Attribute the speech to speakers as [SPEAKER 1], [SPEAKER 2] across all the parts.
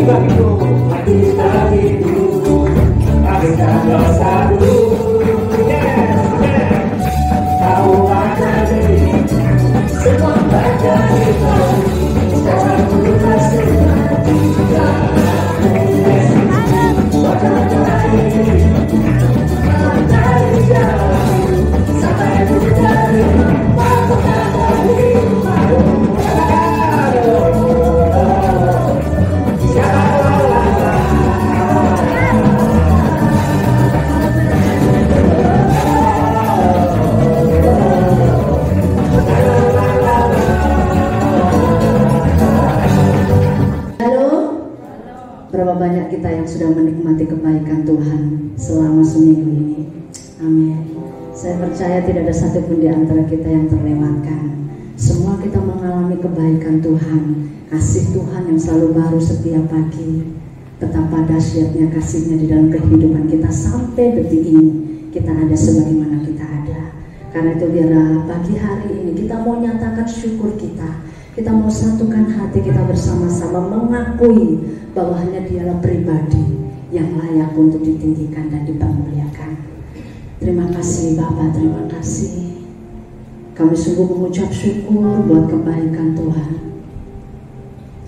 [SPEAKER 1] bagiku, mati bagiku, habiskan dosaku. Yes, yes. Kau akan jadi semua bagian itu. Sekarang ku kasih mati kepadamu. Dari jalan sampai ku dari aku akan dirimu.
[SPEAKER 2] Berapa banyak kita yang sudah menikmati kebaikan Tuhan selama seminggu ini. Amin. Saya percaya tidak ada satupun di antara kita yang terlewatkan. Semua kita mengalami kebaikan Tuhan, kasih Tuhan yang selalu baru setiap pagi. Betapa dahsyatnya kasihnya di dalam kehidupan kita sampai detik ini kita ada sebagaimana kita ada. Karena itu biarlah pagi hari ini kita mau nyatakan syukur kita. Kita mau satukan hati kita bersama-sama mengakui bahwa hanya Dialah pribadi yang layak untuk ditinggikan dan dipermuliakan. Terima kasih Bapa, terima kasih. Kami sungguh mengucap syukur buat kebaikan Tuhan.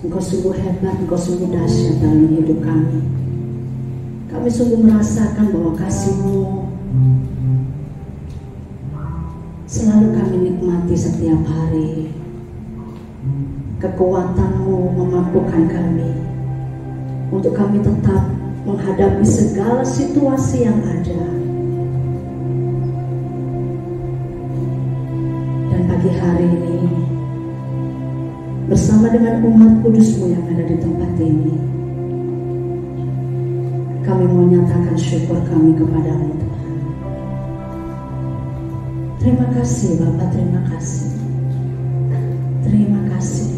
[SPEAKER 2] Engkau sungguh hebat, Engkau sungguh dahsyat dalam hidup kami. Kami sungguh merasakan bahwa kasih-Mu selalu kami nikmati setiap hari. Kekuatan-Mu memampukan kami untuk kami tetap menghadapi segala situasi yang ada. Dan pagi hari ini bersama dengan umat kudus-Mu yang ada di tempat ini, kami mau nyatakan syukur kami kepada-Mu Tuhan. Terima kasih Bapak, terima kasih. Terima kasih.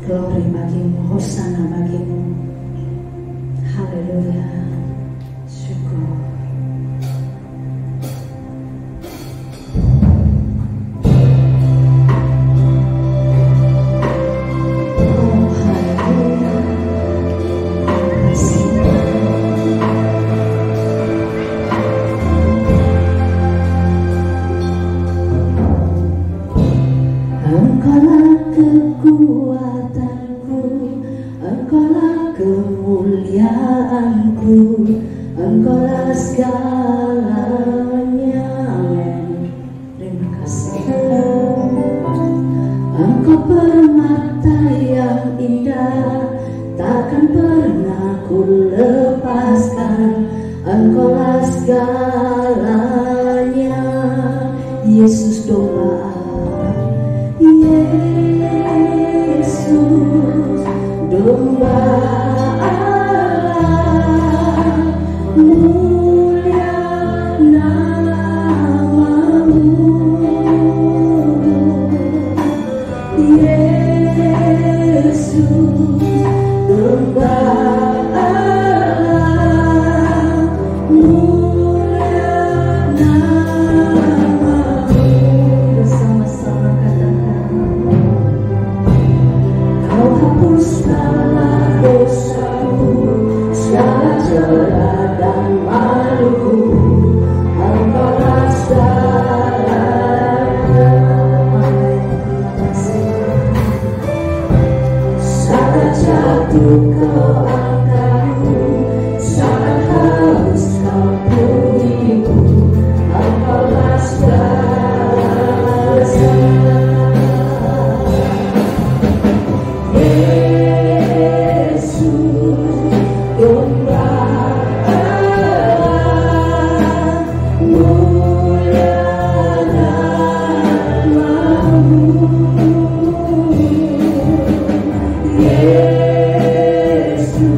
[SPEAKER 2] Glory bagi-Mu, Hosana bagi-Mu. Haleluya. Syukur. Oh, haleluya. Engkaulah kekuatanku, Engkaulah kemuliaanku, Engkaulah segalanya. Terima kasih. Engkau permata yang indah, takkan pernah ku lepaskan. Engkaulah segalanya, Yesus domba Allah. Yesus domba Allah, mulia nama-Mu. Yesus domba Allah, mulia nama-Mu. Bersama-sama katakan, Kau hapuskanlah dosaku, segala celah dan maluku. Engkaulah segalanya. Saat jatuh Kau angkatku, saat haus Kau pulihku. Engkaulah segalanya. Yesus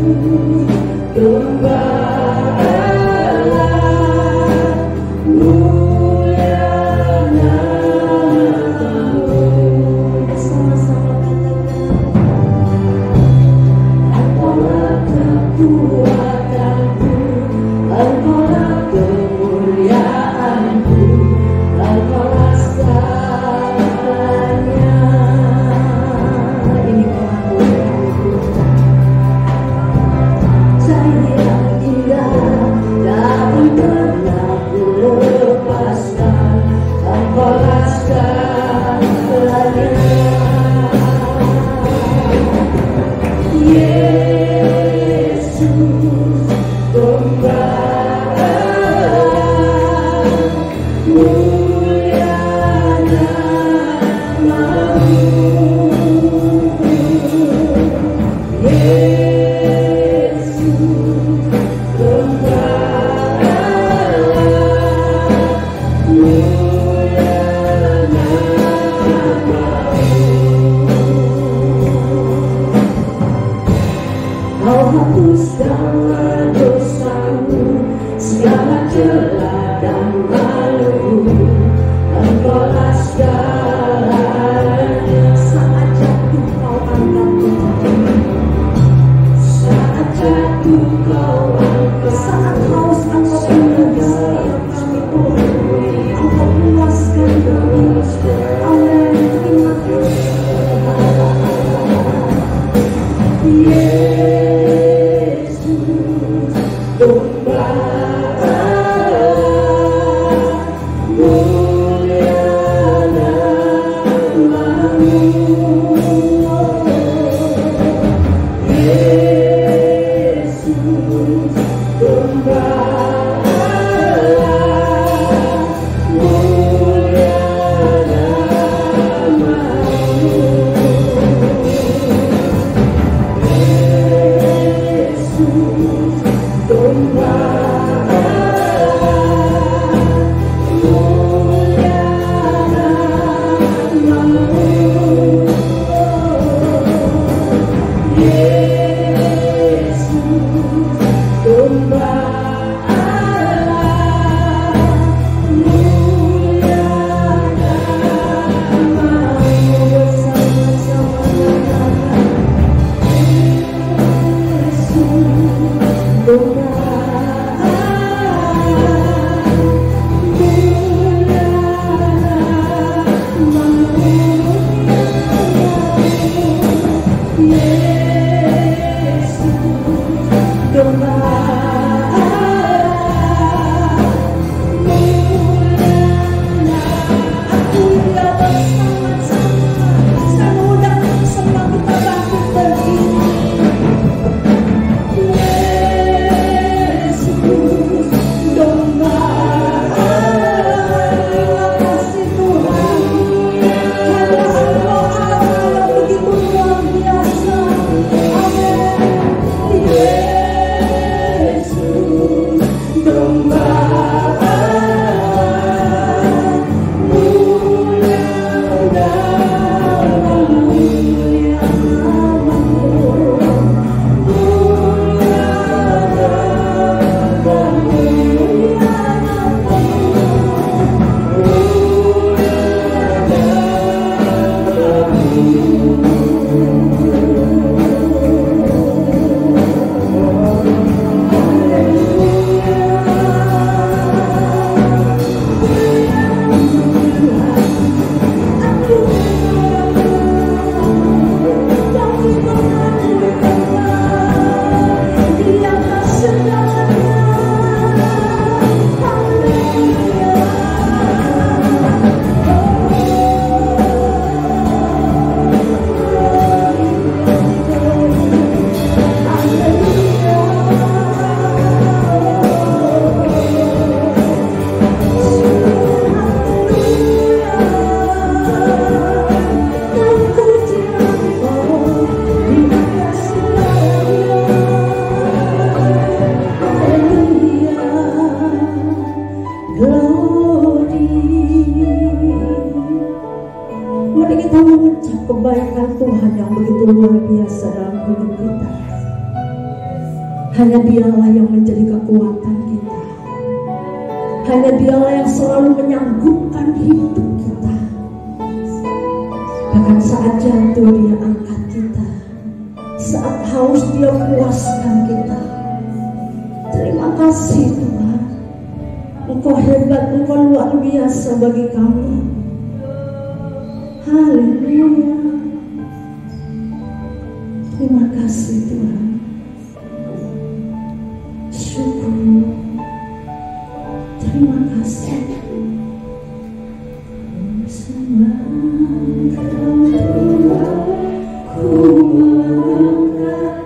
[SPEAKER 3] kebaikan Tuhan yang begitu luar biasa dalam hidup kita. Hanya Dialah yang menjadi kekuatan kita. Hanya Dialah yang selalu menyanggupkan hidup kita. Bahkan saat jatuh Dia angkat kita, saat haus Dia puaskan kita. Terima kasih Tuhan, Engkau hebat, Engkau luar biasa bagi kami. Haleluya. Terima kasih Tuhan. Syukur. Terima kasih. Sembah Kau Tuhan, ku mengangkat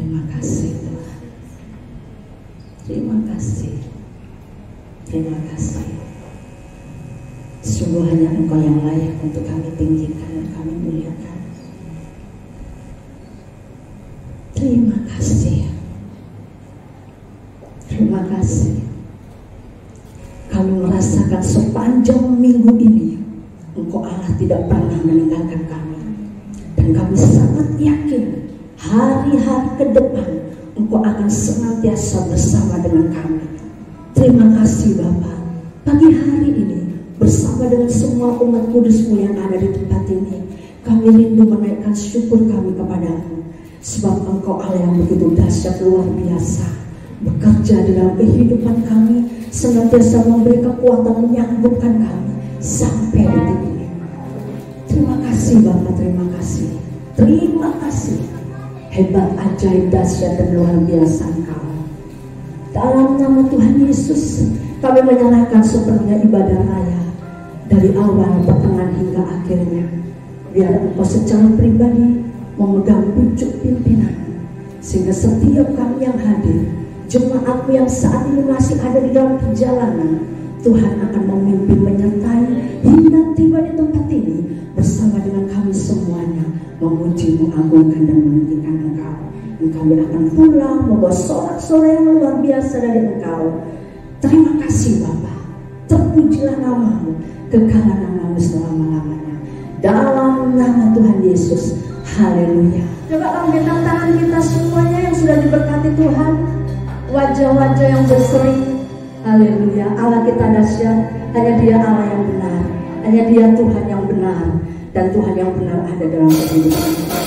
[SPEAKER 3] Terima kasih Tuhan. Terima kasih. Terima kasih. Sungguh hanya Engkau yang layak untuk kami tinggikan dan kami muliakan. Terima kasih. Terima kasih. Kami merasakan sepanjang minggu ini Engkau Allah tidak pernah meninggalkan kami. Dan kami sangat yakin hari-hari ke depan Engkau akan senantiasa bersama dengan kami. Terima kasih Bapa. Pagi hari ini bersama dengan semua umat kudus-Mu yang ada di tempat ini, kami rindu menaikkan syukur kami kepadamu. Sebab Engkau Allah yang begitu dahsyat luar biasa, bekerja di dalam kehidupan kami, senantiasa memberi kekuatan menyanggup kami sampai detik ini. Terima kasih Bapa, terima kasih. Terima kasih. Hebat, ajaib, dahsyat dan luar biasa Engkau. Dalam nama Tuhan Yesus, kami menyerahkan sepenuhnya ibadah raya dari awal, pertengahan hingga akhirnya. Biar Engkau secara pribadi memegang pucuk pimpinan, sehingga setiap kami yang hadir, jemaat-Mu yang saat ini masih ada di dalam perjalanan, Tuhan akan memimpin, menyertai hingga tiba di tempat ini bersama dengan kami semuanya, memuji, mengagungkan dan meninggikan Engkau. Dan kami akan pulang membawa sorak-sorai yang luar biasa dari Engkau. Terima kasih Bapa. Terpujilah nama-Mu, kekalah nama-Mu selama-lamanya. Dalam nama Tuhan Yesus. Haleluya. Coba angkat tangan kita semuanya yang sudah diberkati Tuhan. Wajah-wajah yang berseri. Haleluya. Allah kita dahsyat. Hanya Dia Allah yang benar. Hanya Dia Tuhan yang benar. Dan Tuhan yang benar ada dalam kehidupan kita.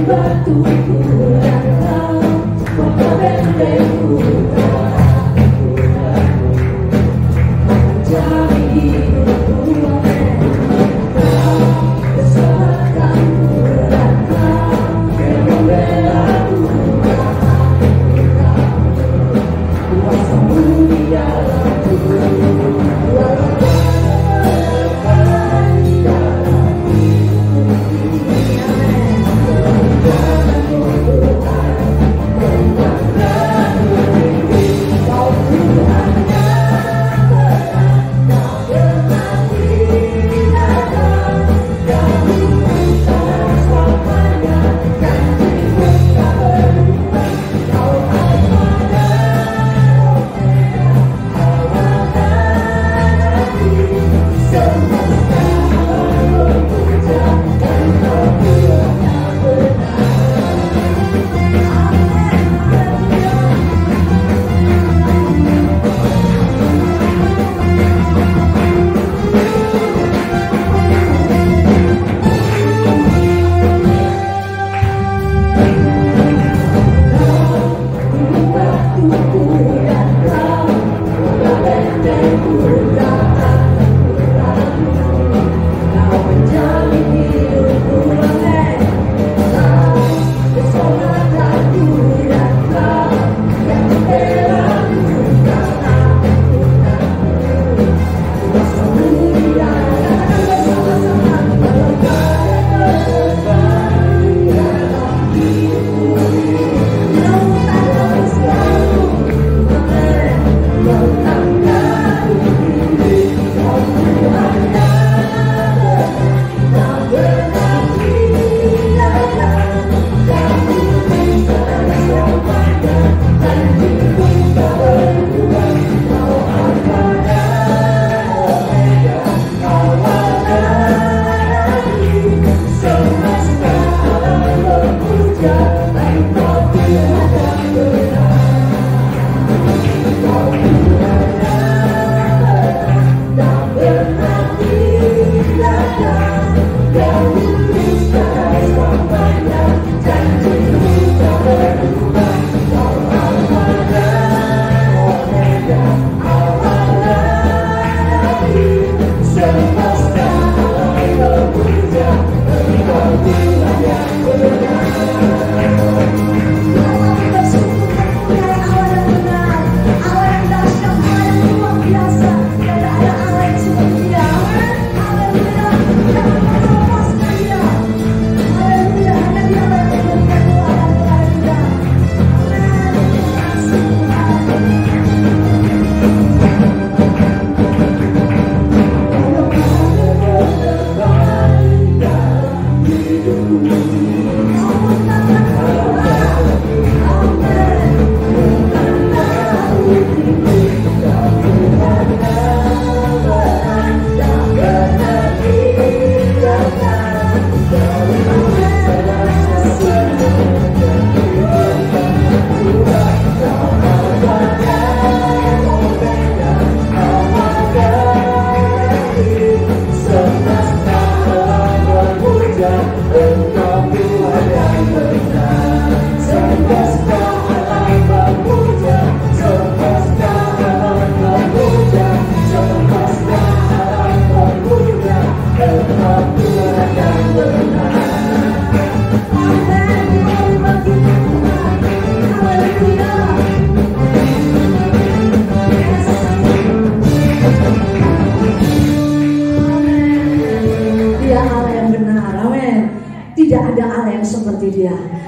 [SPEAKER 1] Batuku dan Kau, maka bentengku mencari hidupku, Kau keselamatanku dan Kau yang membelaku, kuasa-Mu di dalamku, walau di dalam hidupku.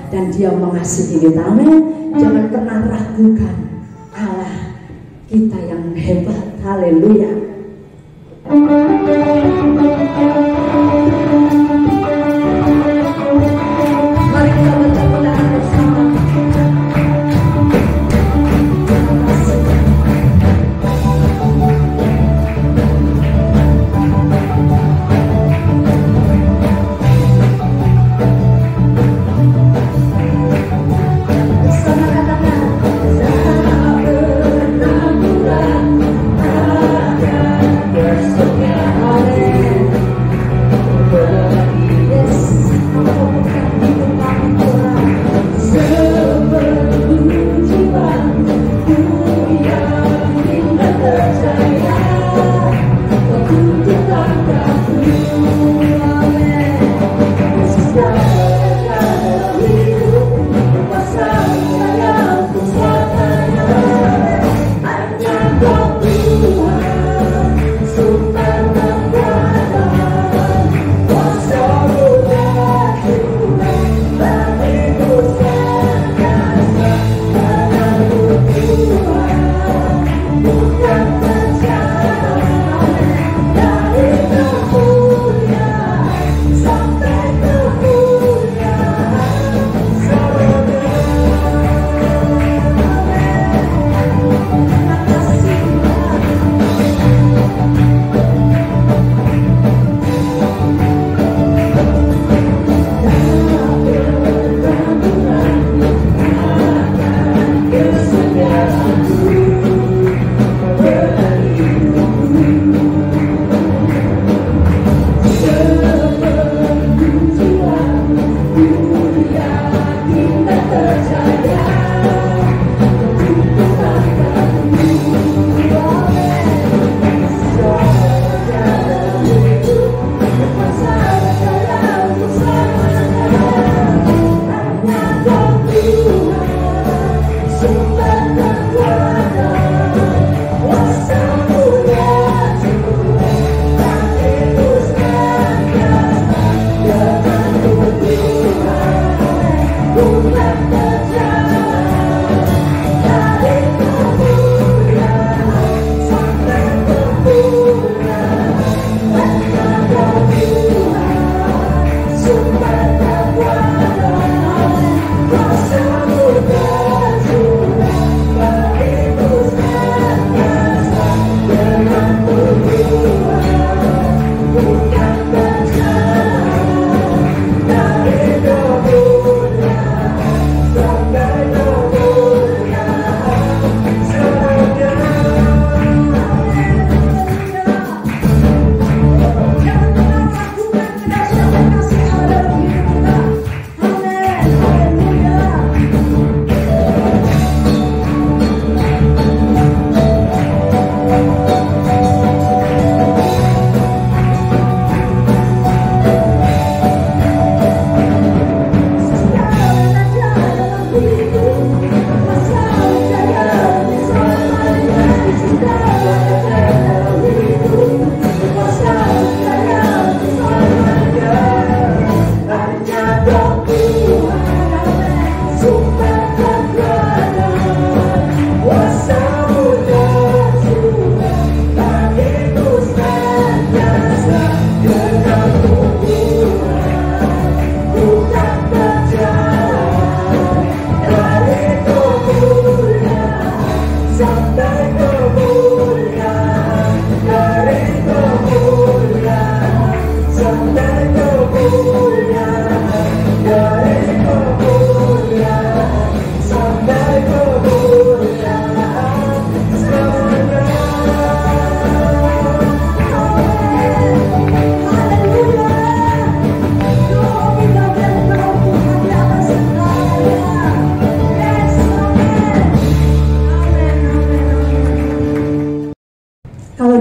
[SPEAKER 3] Dan dia mengasihi kita, amin. Jangan pernah ragukan Allah kita yang hebat, haleluya. Mari kita berdoa bersama.
[SPEAKER 1] Bersama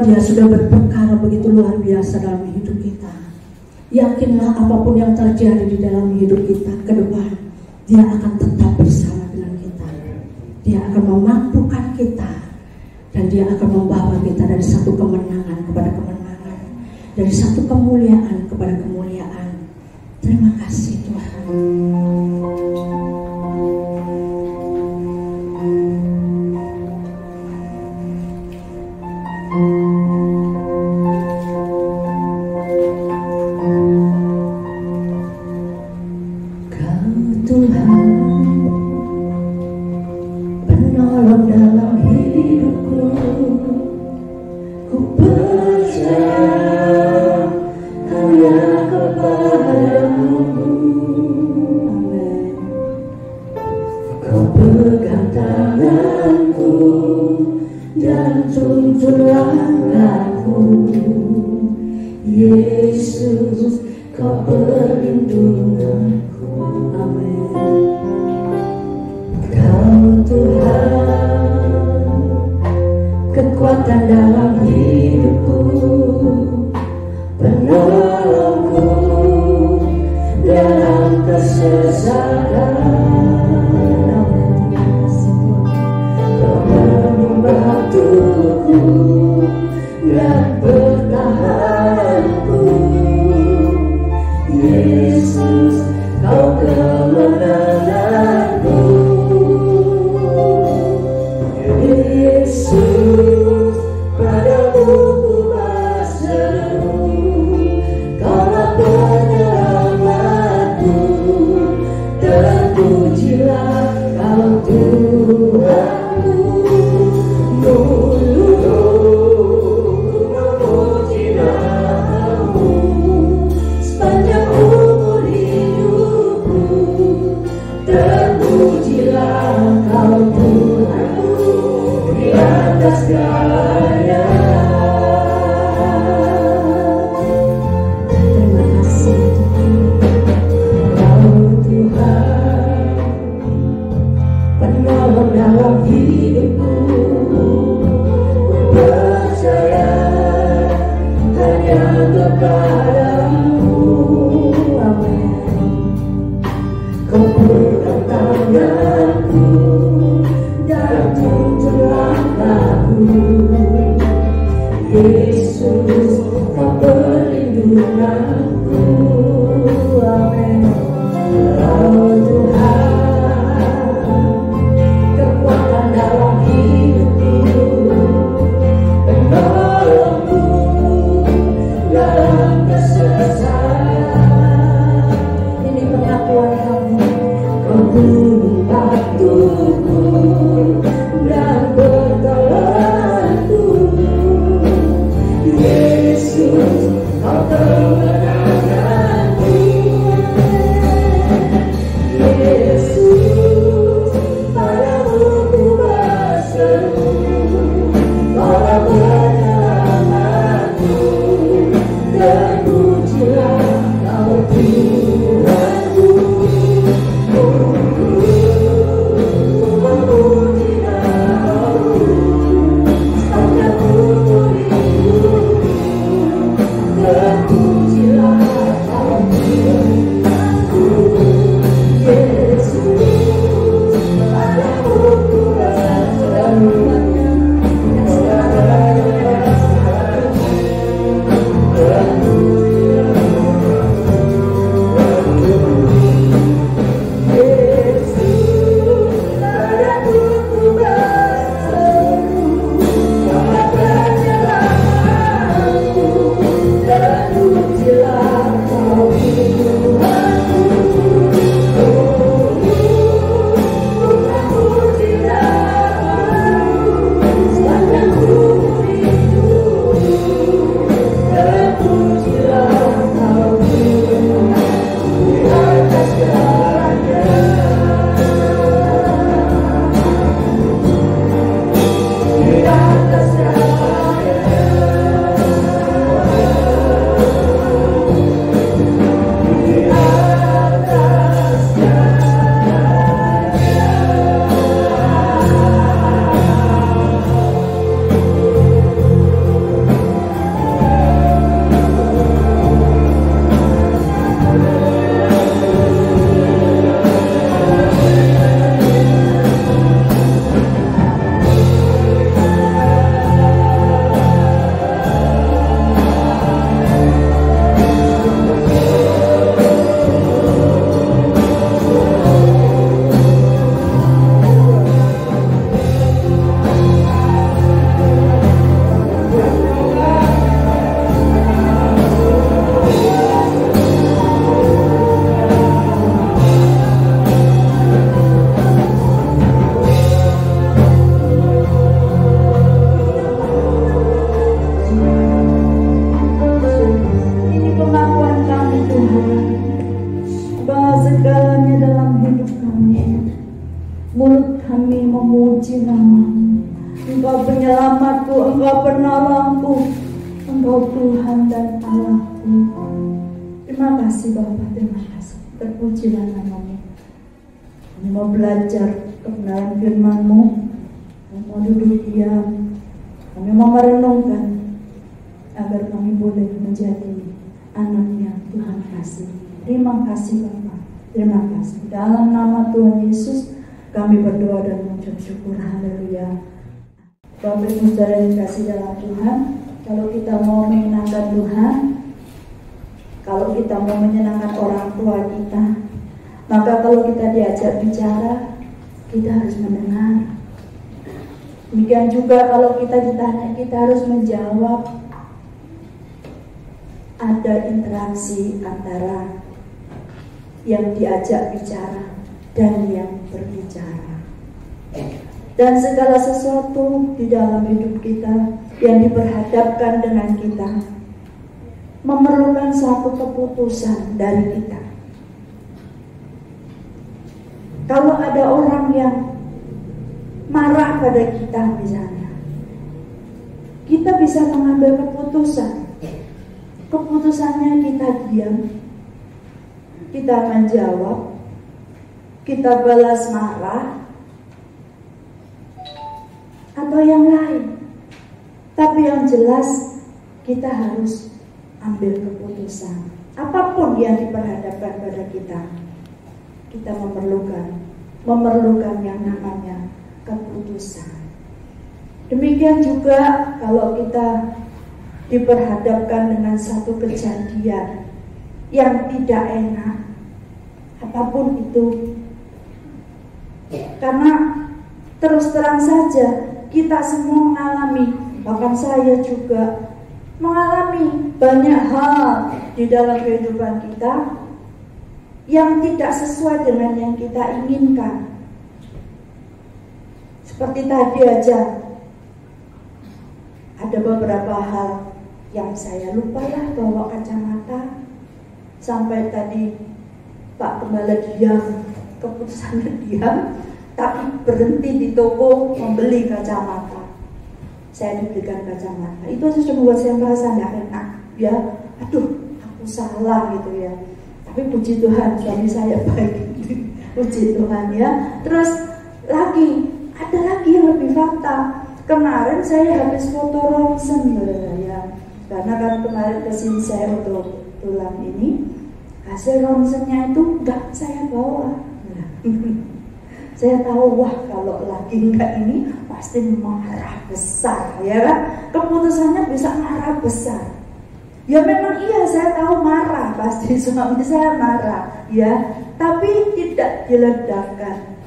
[SPEAKER 3] Dia sudah berperkara begitu luar biasa dalam hidup kita. Yakinlah apapun yang terjadi di dalam hidup kita ke depan, Dia akan tetap bersama dengan kita. Dia akan memampukan kita, dan Dia akan membawa kita dari satu kemenangan kepada kemenangan, dari satu kemuliaan kepada kemuliaan. Terima kasih Tuhan.
[SPEAKER 1] Yesus, Kau perlindunganku. Amin. Kau Tuhan, kekuatan dalam hidupku, penolongku dalam kesesakan. Kau membantuku dan bertahanku. Yesus, Kau kemenanganku. Yesus, padamu ku berseru, Kaulah penyelamatku. Terpujilah Kau Tuhanku. Segalanya. Terima kasih Kau Tuhan, penolong dalam hidupku. Ku percaya hanya kepadamu. Amin. Kau pegang tanganku dan tuntun langkahku. Yesus, Kau perlindunganku. Amin. Kau Tuhan, kekuatan dalam hidupku, penolongku dalam kesesakan. Ini pengakuan kamu. Kau gunung batuku dan bertolakku. Yesus, Kau kemenanganku. Yesus, padamu ku berseru, Kaulah penyelamatku. Terpujilah Kau Tuhanku.
[SPEAKER 3] segalanya dalam hidup kami. Mulut kami memuji nama-Mu. Engkau penyelamatku, Engkau penolongku, Engkau Tuhan dan Allahku. Terima kasih Bapa, terima kasih. Terpujilah nama-Mu. Kami mau belajar kebenaran firman-Mu. Kami mau duduk diam. Kami mau merenungkan agar kami boleh menjadi anak-Nya Tuhan kasih. Terima kasih Bapa. Terima kasih. Dalam nama Tuhan Yesus kami berdoa dan mengucap syukur. Haleluya. Bapak Ibu Saudara yang dikasihi dalam Tuhan, kalau kita mau menyenangkan Tuhan, kalau kita mau menyenangkan orang tua kita, maka kalau kita diajak bicara, kita harus mendengar. Demikian juga kalau kita ditanya, kita harus menjawab. Ada interaksi antara yang diajak bicara dan yang berbicara. Dan segala sesuatu di dalam hidup kita yang diperhadapkan dengan kita memerlukan satu keputusan dari kita. Kalau ada orang yang marah pada kita misalnya, kita bisa mengambil keputusan. Keputusannya kita diam, kita menjawab, kita balas marah, atau yang lain. Tapi yang jelas kita harus ambil keputusan. Apapun yang diperhadapkan pada kita, kita memerlukan yang namanya keputusan. Demikian juga kalau kita diperhadapkan dengan satu kejadian yang tidak enak, apapun itu, karena terus terang saja kita semua mengalami, bahkan saya juga mengalami banyak hal di dalam kehidupan kita yang tidak sesuai dengan yang kita inginkan. Seperti tadi aja, ada beberapa hal yang saya lupa ya, bawa kacamata. Sampai tadi Pak Gembala diam, keputusannya diam, tapi berhenti di toko membeli kacamata. Saya dibelikan kacamata. Itu sudah membuat saya merasa tidak enak. Ya, aduh, aku salah gitu ya. Tapi puji Tuhan, suami saya baik. Puji Tuhan ya. Terus ada lagi yang lebih fakta. Kemarin saya habis foto ronsen ya. Karena kan kemarin kesini saya untuk tulang ini, hasil ronsennya itu enggak saya bawa. Saya tahu, wah kalau lagi enggak ini pasti marah besar ya kan. Keputusannya bisa marah besar. Ya memang iya, saya tahu marah, pasti suami saya marah ya, tapi tidak diledakkan.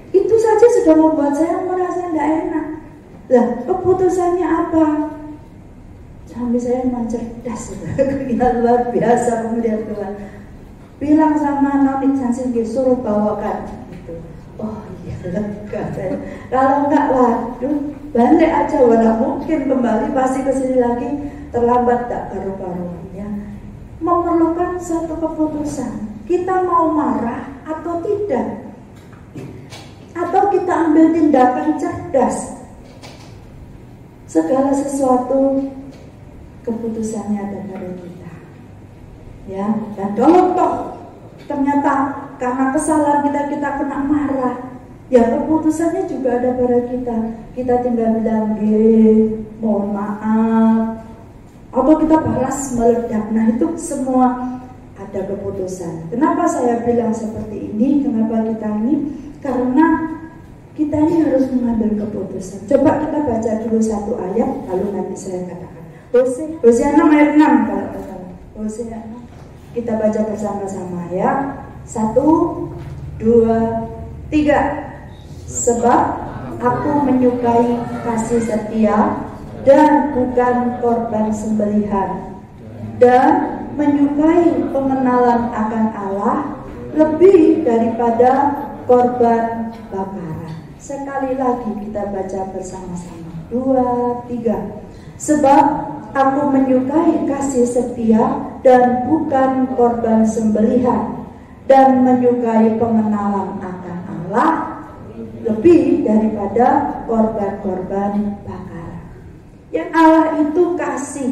[SPEAKER 3] Itu saja sudah membuat saya merasa tidak enak. Lah, keputusannya apa? Suami saya memang cerdas, ya, luar biasa kemudian Tuhan. Bilang sama Noni Sansingi, suruh bawakan gitu. Oh iya, lega saya. Kalau enggak, waduh, balik aja, walau mungkin kembali pasti kesini lagi, terlambat tak karu-karuan ya. Memerlukan satu keputusan. Kita mau marah atau tidak? Atau kita ambil tindakan cerdas? Segala sesuatu keputusannya ada pada kita. Ya, dan kalau toh ternyata karena kesalahan kita kena marah, ya keputusannya juga ada pada kita. Kita tinggal bilang, mohon maaf, atau kita balas meledak. Nah itu semua ada keputusan. Kenapa saya bilang seperti ini? Kenapa kita ini? Karena kita ini harus mengambil keputusan. Coba kita baca dulu satu ayat, lalu nanti saya katakan. Hosea 6 ayat 6 kalau tidak salah. Hosea 6. Kita baca bersama-sama ya. 1, 2, 3. Sebab aku menyukai kasih setia dan bukan korban sembelihan, dan menyukai pengenalan akan Allah lebih daripada korban bakaran. Sekali lagi kita baca bersama-sama. 2, 3. Sebab aku menyukai kasih setia dan bukan korban sembelihan, dan menyukai pengenalan akan Allah lebih daripada korban-korban bakaran. Yang Allah itu kasih.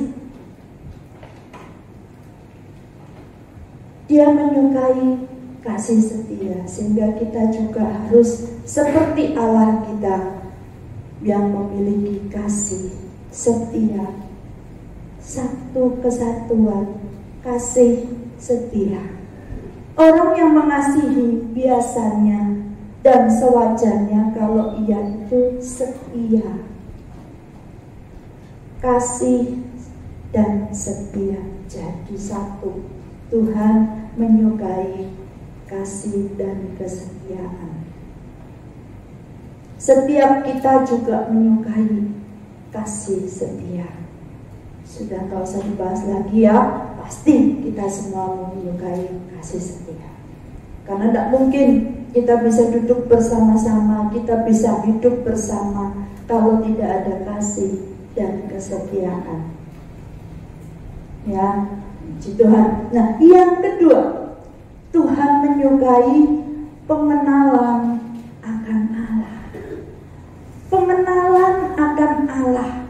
[SPEAKER 3] Dia menyukai kasih setia, sehingga kita juga harus seperti Allah kita yang memiliki kasih setia, satu kesatuan, kasih setia. Orang yang mengasihi biasanya dan sewajarnya kalau ia itu setia, kasih dan setia jadi satu. Tuhan menyukai kasih dan kesetiaan. Setiap kita juga menyukai kasih setia. Sudah tak usah dibahas lagi ya, pasti kita semua menyukai kasih setia. Karena tidak mungkin kita bisa duduk bersama-sama, kita bisa hidup bersama kalau tidak ada kasih dan kesetiaan. Ya, puji Tuhan. Nah, yang kedua, Tuhan menyukai pengenalan akan Allah. Pengenalan akan Allah.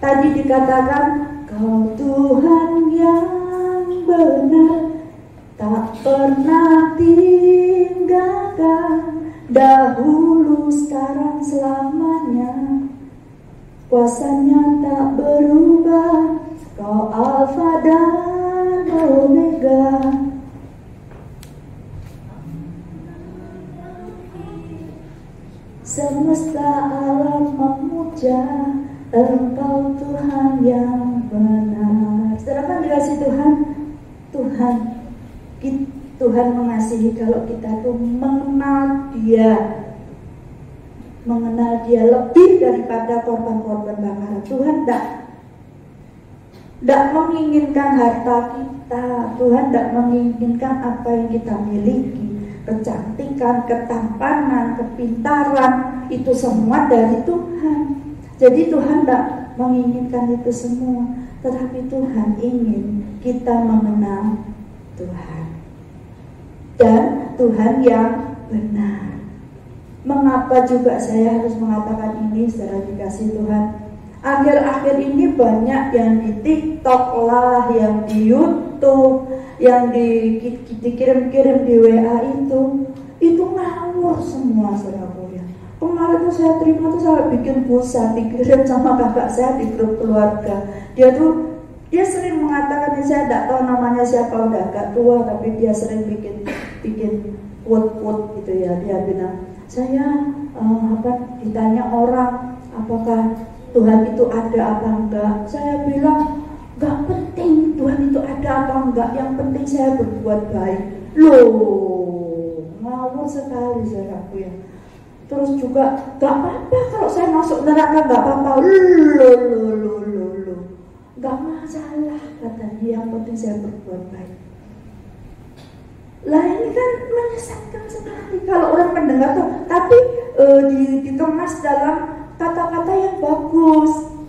[SPEAKER 3] Tadi dikatakan, Kau Tuhan yang benar, tak pernah tinggalkan, dahulu, sekarang, selamanya. Kuasanya tak berubah, Kau Alfa dan Omega. Semesta alam memuja Engkau Tuhan yang benar. Saudara kan dikasih Tuhan mengasihi kalau kita tuh mengenal Dia lebih daripada korban-korban bakaran. Tuhan tidak menginginkan harta kita, Tuhan tidak menginginkan apa yang kita miliki, kecantikan, ketampanan, kepintaran, itu semua dari Tuhan. Jadi Tuhan tidak menginginkan itu semua, tetapi Tuhan ingin kita mengenal Tuhan dan Tuhan yang benar. Mengapa juga saya harus mengatakan ini, saudara dikasih Tuhan? Akhir-akhir ini banyak yang di TikTok lah, yang di YouTube, yang dikirim-kirim di WA itu ngawur semua, saudaraku ya. Kemarin tuh saya terima tuh saya bikin pulsa, dikirim sama kakak saya di grup keluarga. Dia sering mengatakan, saya tidak tahu namanya siapa, udah agak tua, tapi dia sering bikin quote gitu ya. Dia bilang, saya ditanya orang apakah Tuhan itu ada apa enggak. Saya bilang, enggak penting Tuhan itu ada apa enggak, yang penting saya berbuat baik. Loh, ngawur sekali saudaraku ya. Terus juga, enggak apa-apa kalau saya masuk neraka, enggak apa-apa. Loh, enggak masalah katanya, yang penting saya berbuat baik. Lah ini kan menyesatkan sekali kalau orang mendengar tuh, tapi dikemas dalam kata-kata yang bagus.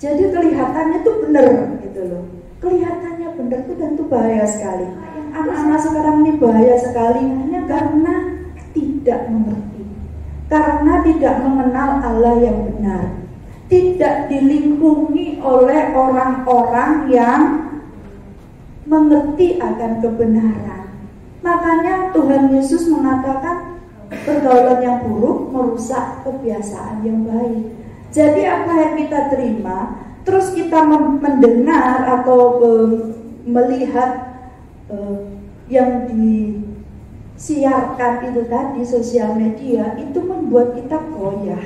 [SPEAKER 3] Jadi kelihatannya tuh benar gitu loh. Kelihatannya benar tuh, dan tuh bahaya sekali. Anak-anak sekarang ini bahaya sekali hanya karena tidak mengerti, karena tidak mengenal Allah yang benar, tidak dilingkungi oleh orang-orang yang mengerti akan kebenaran. Makanya Tuhan Yesus mengatakan pergaulan yang buruk merusak kebiasaan yang baik. Jadi apa yang kita terima, terus kita mendengar atau melihat yang disiarkan itu tadi, sosial media, itu membuat kita goyah.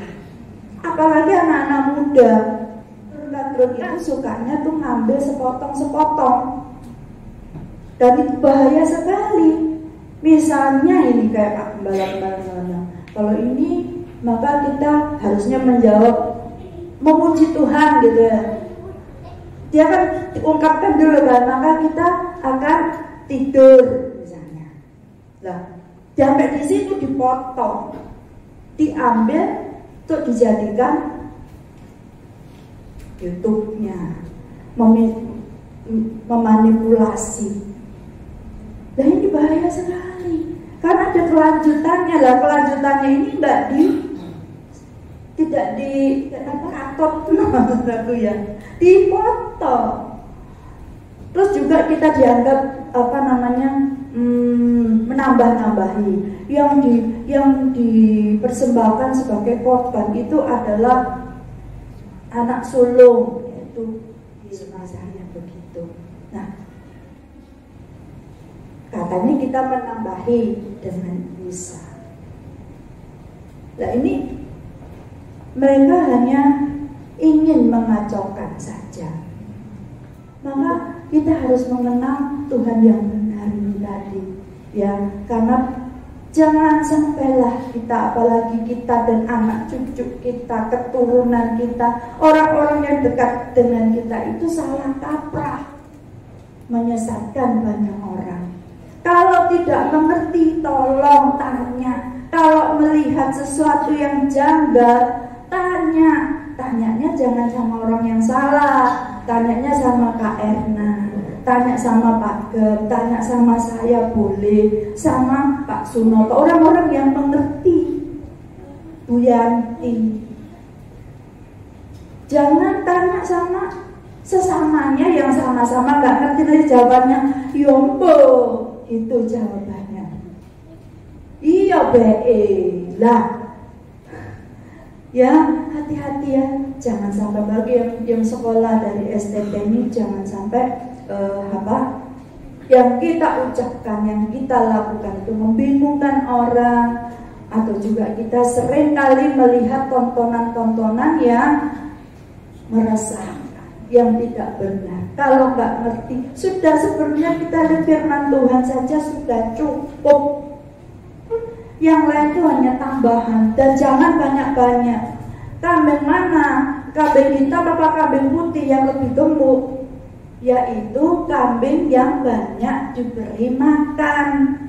[SPEAKER 3] Apalagi anak-anak muda, drone itu sukanya tuh ngambil sepotong-sepotong, dan itu bahaya sekali. Misalnya ini kayak Pak Gembala, kalau ini maka kita harusnya menjawab memuji Tuhan gitu ya. Dia kan diungkapkan dulu kan, maka kita akan tidur misalnya. Lah, sampai di situ dipotong, diambil untuk dijadikan YouTube-nya, memanipulasi. Dan ini bahaya sekali karena ada kelanjutannya lah. Kelanjutannya ini tidak dikatot ya, dipotong. Terus juga kita dianggap menambah-nambahi. Yang dipersembahkan sebagai korban itu adalah anak sulung, yaitu jenazahnya begitu. Nah, katanya kita menambahi dengan bisa. Nah, ini mereka hanya ingin mengacaukan saja. Maka kita harus mengenal Tuhan yang benar ini tadi, ya, karena jangan sampailah kita, apalagi kita dan anak cucu kita, keturunan kita, orang-orang yang dekat dengan kita itu salah kaprah, menyesatkan banyak orang. Kalau tidak mengerti, tolong tanya. Kalau melihat sesuatu yang janggal, tanya. Tanyanya jangan sama orang yang salah, tanyanya sama Kak Erna, tanya sama Pak Gem, tanya sama saya boleh, sama Pak Sunoto, orang-orang yang mengerti. Bu Yanti, jangan tanya sama sesamanya yang sama-sama gak ngerti. Nanti jawabannya yombo, itu jawabannya. Iya lah. Ya, hati-hati ya, jangan sampai bagi yang sekolah dari STT ini jangan sampai yang kita ucapkan, yang kita lakukan itu membingungkan orang, atau juga kita seringkali melihat tontonan-tontonan yang meresahkan, yang tidak benar. Kalau nggak ngerti, sudah sebenarnya kita lihat firman Tuhan saja sudah cukup. Yang lain itu hanya tambahan, dan jangan banyak-banyak. Kambing mana? Kambing hitam apa kambing putih yang lebih gemuk? Yaitu kambing yang banyak diberi makan.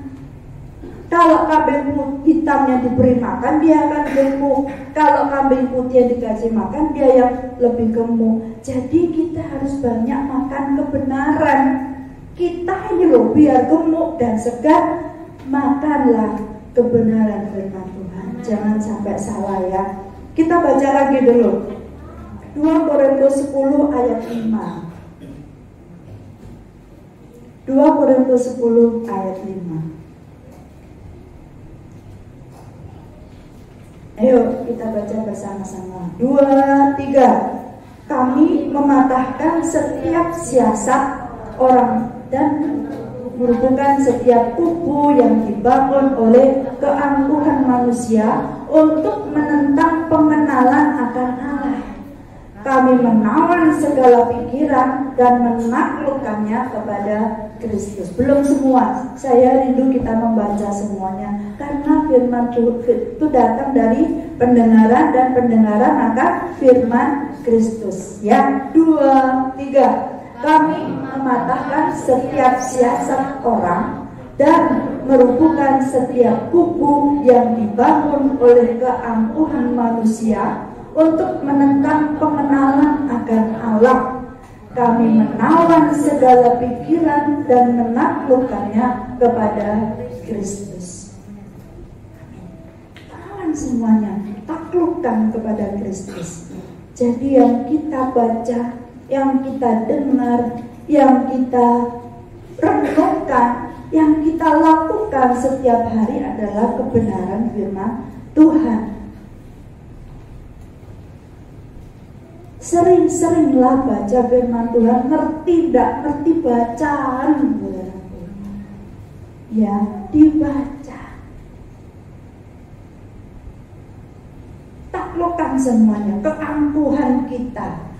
[SPEAKER 3] Kalau kambing hitam yang diberi makan, dia akan gemuk. Kalau kambing putih yang dikasih makan, dia yang lebih gemuk. Jadi kita harus banyak makan kebenaran. Kita ini loh biar gemuk dan segar, makanlah kebenaran firman Tuhan. Jangan sampai salah ya. Kita baca lagi dulu 2 Korintus 10 ayat 5. 2 Korintus 10 ayat 5. Ayo kita baca bersama-sama. 2, 3. Kami mematahkan setiap siasat orang dan merupakan setiap kubu yang dibangun oleh keangkuhan manusia untuk menentang pengenalan akan Allah. Kami menawan segala pikiran dan menaklukkannya kepada Kristus. Belum semua, saya rindu kita membaca semuanya, karena firman itu datang dari pendengaran, dan pendengaran akan firman Kristus. Ya, 2, 3. Kami mematahkan setiap siasat orang dan merubuhkan setiap kubu yang dibangun oleh keangkuhan manusia untuk menentang pengenalan akan Allah. Kami menawan segala pikiran dan menaklukkannya kepada Kristus. Tawan semuanya, taklukkan kepada Kristus. Jadi yang kita baca, yang kita dengar, yang kita renungkan, yang kita lakukan setiap hari adalah kebenaran firman Tuhan. Sering-seringlah baca firman Tuhan, ngerti tidak ngerti bacaan, ya dibaca. Taklukkan semuanya, keangkuhan kita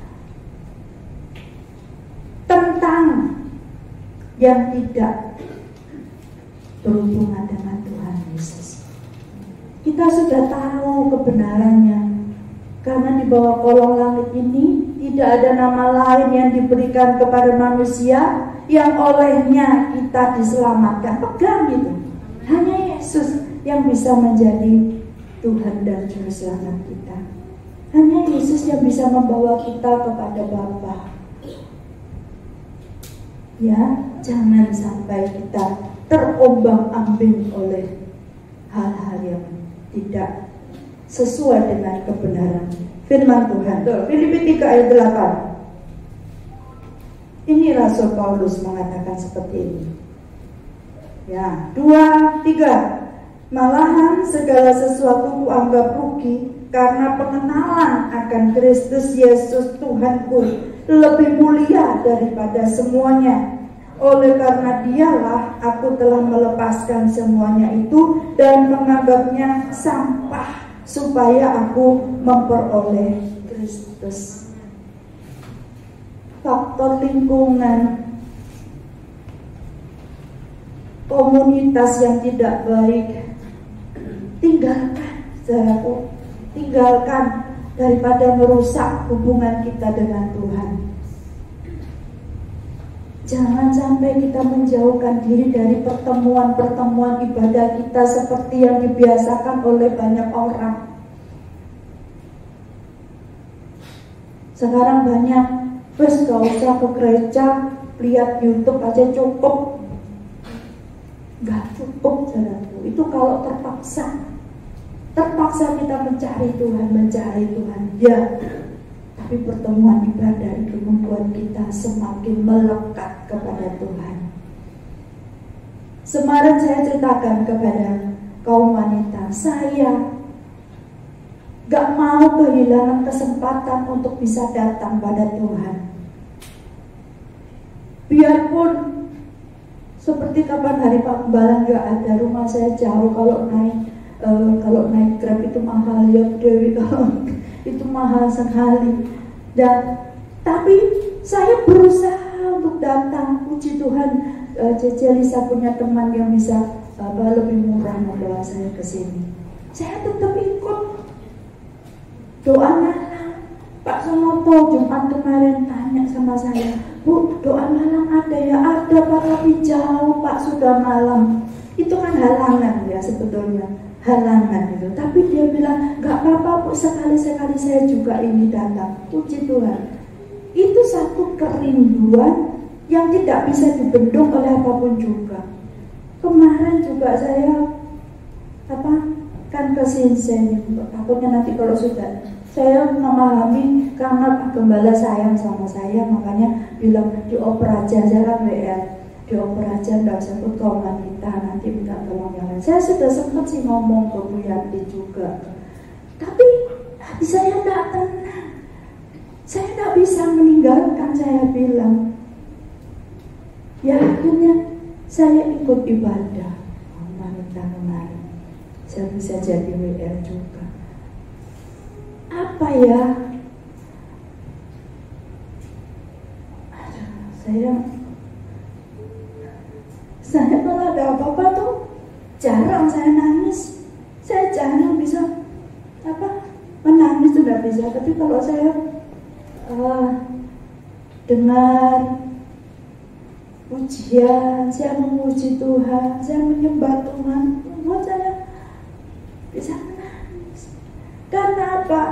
[SPEAKER 3] tentang yang tidak berhubungan dengan Tuhan Yesus. Kita sudah tahu kebenarannya, karena di bawah kolong langit ini tidak ada nama lain yang diberikan kepada manusia yang olehnya kita diselamatkan. Pegang itu, hanya Yesus yang bisa menjadi Tuhan dan Juru Selamat kita. Hanya Yesus yang bisa membawa kita kepada Bapa. Ya, jangan sampai kita terombang-ambing oleh hal-hal yang tidak sesuai dengan kebenaran firman Tuhan. Filipi 3 ayat 8. Ini Rasul Paulus mengatakan seperti ini. Ya, 2, 3. Malahan segala sesuatu kuanggap rugi karena pengenalan akan Kristus Yesus Tuhanku lebih mulia daripada semuanya. Oleh karena dialah aku telah melepaskan semuanya itu dan menganggapnya sampah supaya aku memperoleh Kristus. Faktor lingkungan, komunitas yang tidak baik, tinggalkan, saudaraku, tinggalkan daripada merusak hubungan kita dengan Tuhan. Jangan sampai kita menjauhkan diri dari pertemuan-pertemuan ibadah kita seperti yang dibiasakan oleh banyak orang. Sekarang banyak, gak usah ke gereja, lihat YouTube aja cukup. Gak cukup, saudaraku. Itu kalau terpaksa kita mencari Tuhan, ya. Tapi pertemuan ibadah itu membuat kita semakin melekat kepada Tuhan. Kemarin saya ceritakan kepada kaum wanita, saya gak mau kehilangan kesempatan untuk bisa datang pada Tuhan. Biarpun seperti kapan hari Pak Gembala gak ada, rumah saya jauh, kalau naik Grab itu mahal ya Dewi, kalau itu mahal sekali. Dan tapi saya berusaha untuk datang. Puji Tuhan, Cece Lisa punya teman yang bisa lebih murah membawa saya ke sini. Saya tetap ikut. Doa malam, Pak Sonoto Jumat kemarin tanya sama saya, Bu, doa malam ada ya? Ada Pak, tapi jauh Pak, sudah malam. Itu kan halangan ya sebetulnya, halangan itu. Tapi dia bilang, gak apa-apa Bu, sekali-sekali saya juga ini datang. Puji Tuhan. Itu satu kerinduan yang tidak bisa dibendung oleh apapun juga. Kemarin juga saya kan ke Sinsen, takutnya nanti kalau sudah, saya memahami karena Pak Gembala sayang sama saya, makanya bilang dioper aja, saya kan WR, dioper aja, nggak usah ikut kaum wanita, nanti minta tolong yang lain. Saya sudah sempat sih ngomong ke Bu Yanti juga, tapi hati saya tidak tenang. Saya tidak bisa meninggalkan, saya bilang. Ya akhirnya saya ikut ibadah wanita kemarin. Saya bisa jadi WR juga. Apa ya? Saya kalau ada apa-apa tuh jarang saya nangis. Saya jarang bisa menangis sudah bisa. Tapi kalau saya dengar pujian, saya memuji Tuhan, saya menyembah Tuhan, membuat saya bisa menangis. Karena apa?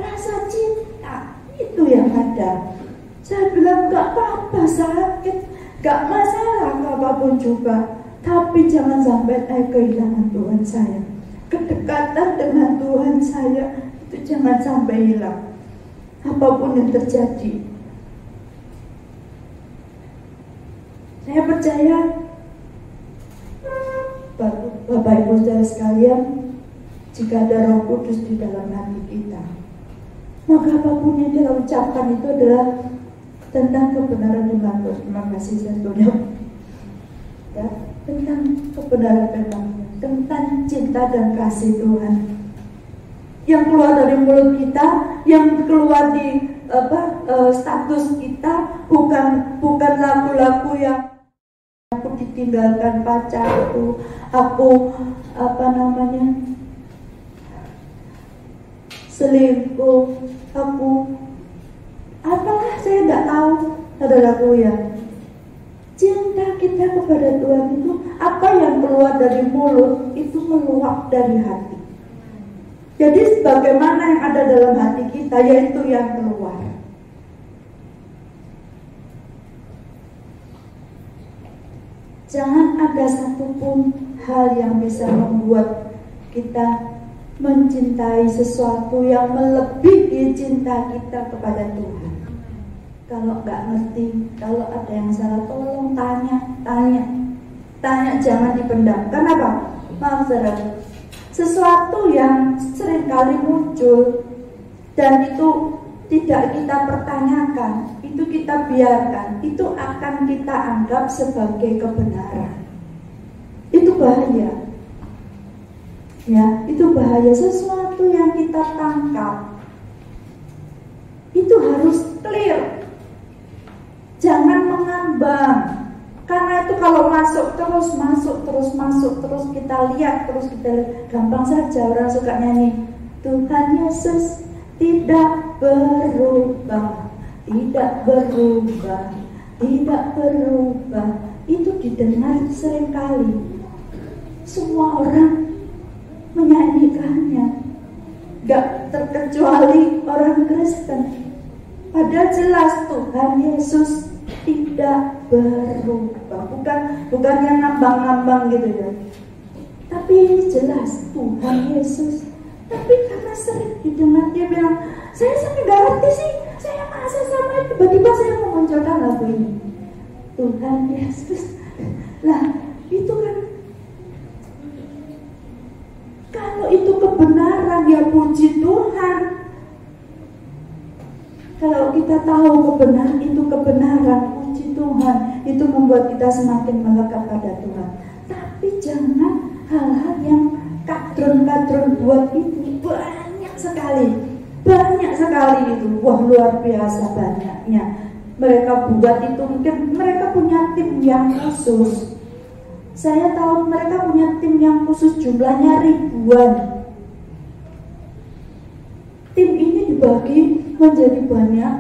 [SPEAKER 3] Rasa cinta itu yang ada. Saya bilang gak apa-apa sakit, gak masalah apapun juga, tapi jangan sampai kehilangan Tuhan saya. Kedekatan dengan Tuhan saya itu jangan sampai hilang. Apapun yang terjadi, saya percaya Bapak Ibu saudara sekalian, jika ada Roh Kudus di dalam hati kita, maka apapun yang kita ucapkan itu adalah tentang kebenaran firman Tuhan. Terima kasih satunya, ya, tentang kebenaran firman Tuhan, tentang cinta dan kasih Tuhan yang keluar dari mulut kita, yang keluar di status kita, bukan lagu-lagu yang aku ditinggalkan pacarku, aku selingkuh, aku apalah saya tidak tahu, ada lagu ya. Cinta kita kepada Tuhan itu, apa yang keluar dari mulut itu meluap dari hati. Jadi bagaimana yang ada dalam hati kita, yaitu yang keluar. Jangan ada satupun hal yang bisa membuat kita mencintai sesuatu yang melebihi cinta kita kepada Tuhan. Kalau nggak ngerti, kalau ada yang salah, tolong tanya, jangan dipendam. Kenapa? Maaf saudara, sesuatu yang seringkali muncul dan itu tidak kita pertanyakan, itu kita biarkan, itu akan kita anggap sebagai kebenaran. Itu bahaya. Ya, itu bahaya. Sesuatu yang kita tangkap itu harus clear. Jangan mengambang. Karena itu kalau masuk terus kita lihat, gampang saja orang suka nyanyi. Tuhan Yesus tidak berubah. Itu didengar seringkali. Semua orang menyanyikannya, gak terkecuali orang Kristen. Padahal jelas Tuhan Yesus tidak berubah. Bukan yang ngambang-ngambang gitu ya. Tapi ini jelas Tuhan Yesus. Tapi karena sering didengar dia bilang, saya sampai gak ngerti sih, saya masa sama tiba-tiba saya memunculkan lagu ini. Tuhan Yesus. Lah itu kan, kalau itu kebenaran, ya puji Tuhan. Kalau kita tahu kebenaran, puji Tuhan, itu membuat kita semakin melekat pada Tuhan. Tapi jangan hal-hal yang kadron-kadron buat itu banyak sekali itu. Wah, luar biasa banyaknya. Mereka buat itu, mungkin mereka punya tim yang khusus. Saya tahu mereka punya tim yang khusus, jumlahnya ribuan. Tim ini dibagi menjadi banyak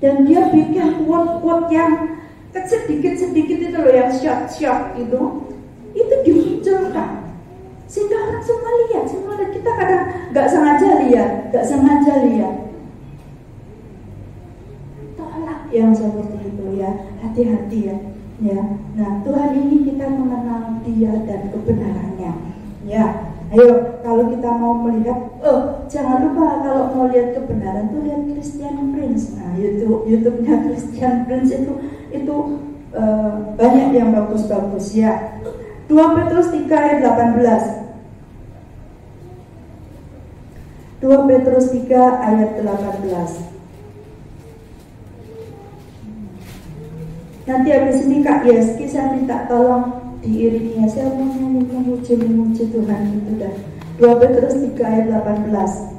[SPEAKER 3] dan dia bikin quote-quote yang sedikit-sedikit itu loh, yang short itu dimunculkan sehingga orang semua lihat. Kita kadang nggak sengaja lihat. Tolak yang seperti itu ya, hati-hati ya. Nah, Tuhan ini kita mengenal Dia dan kebenarannya. Ya, ayo kalau kita mau melihat, jangan lupa kalau mau lihat kebenaran tuh lihat Christian Prince. Nah, YouTube-nya Christian Prince itu banyak yang bagus-bagus ya. 2 Petrus 3 ayat 18. 2 Petrus 3 ayat 18. Nanti habis ini Kak Yeski saya minta tolong diiringi ya. Saya mau memuji Tuhan itu dah. 2 Petrus 3 ayat 18.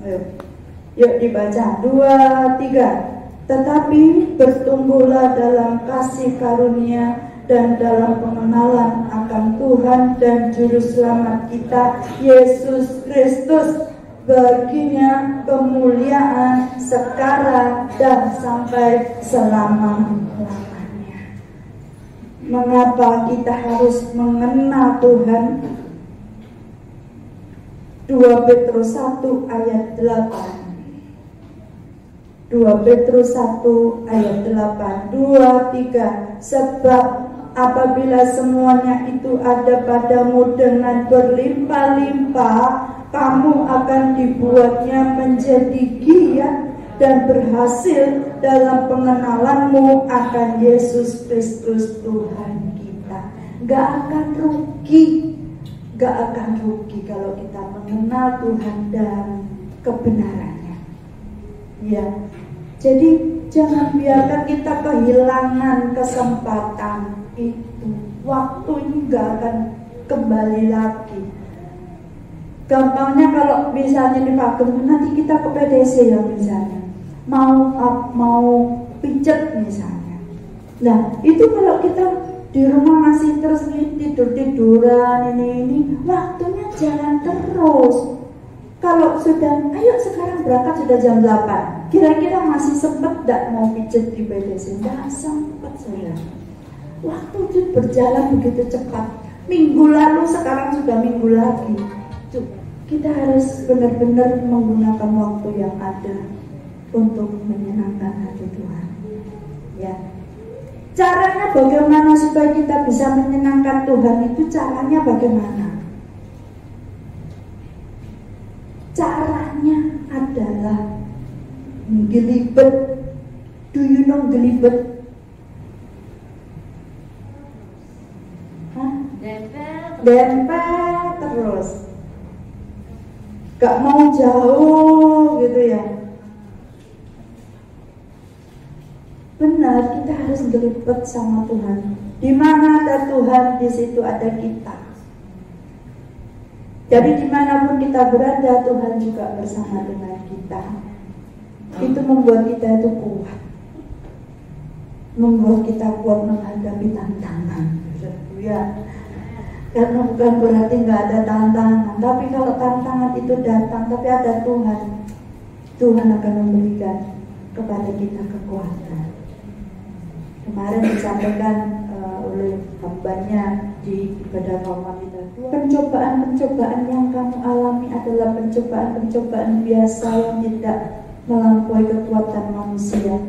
[SPEAKER 3] Yuk dibaca. 2, 3. Tetapi bertumbuhlah dalam kasih karunia dan dalam pengenalan akan Tuhan dan Juru Selamat kita Yesus Kristus. Baginya kemuliaan sekarang dan sampai selama-lamanya. Mengapa kita harus mengenal Tuhan? 2 Petrus 1 ayat 8. 2 Petrus 1 ayat 8. 2, 3. Sebab apabila semuanya itu ada padamu dengan berlimpah-limpah, kamu akan dibuatnya menjadi giat dan berhasil dalam pengenalanmu akan Yesus Kristus Tuhan kita. Gak akan rugi kalau kita mengenal Tuhan dan kebenarannya. Ya, jadi jangan biarkan kita kehilangan kesempatan itu. Waktu ini gak akan kembali lagi. Gampangnya kalau misalnya dipakai, nanti kita ke PDC ya misalnya, mau pijet misalnya. Nah itu kalau kita di rumah masih terus tiduran ini waktunya jalan terus. Kalau sudah, ayo sekarang berangkat sudah jam 8, kira-kira masih sempat gak mau pijet di PDC? Gak sempat saudara. Waktu itu berjalan begitu cepat. Minggu lalu sekarang sudah minggu lagi. Kita harus benar-benar menggunakan waktu yang ada untuk menyenangkan hati Tuhan. Ya, Caranya bagaimana supaya kita bisa menyenangkan Tuhan itu caranya bagaimana? Caranya adalah gelibet. Do you know gelibet? Hah? Dempet terus. Gak mau jauh gitu ya. Benar, kita harus gelibet sama Tuhan. Di mana ada Tuhan, di situ ada kita. Jadi dimanapun kita berada, Tuhan juga bersama dengan kita. Itu membuat kita itu kuat, membuat kita kuat menghadapi tantangan. Ya, karena bukan berarti nggak ada tantangan, tapi kalau tantangan itu datang, tapi ada Tuhan, Tuhan akan memberikan kepada kita kekuatan. Kemarin disampaikan oleh hambanya di ibadah kaum wanita, pencobaan-pencobaan yang kamu alami adalah pencobaan-pencobaan biasa yang tidak melampaui kekuatan manusia.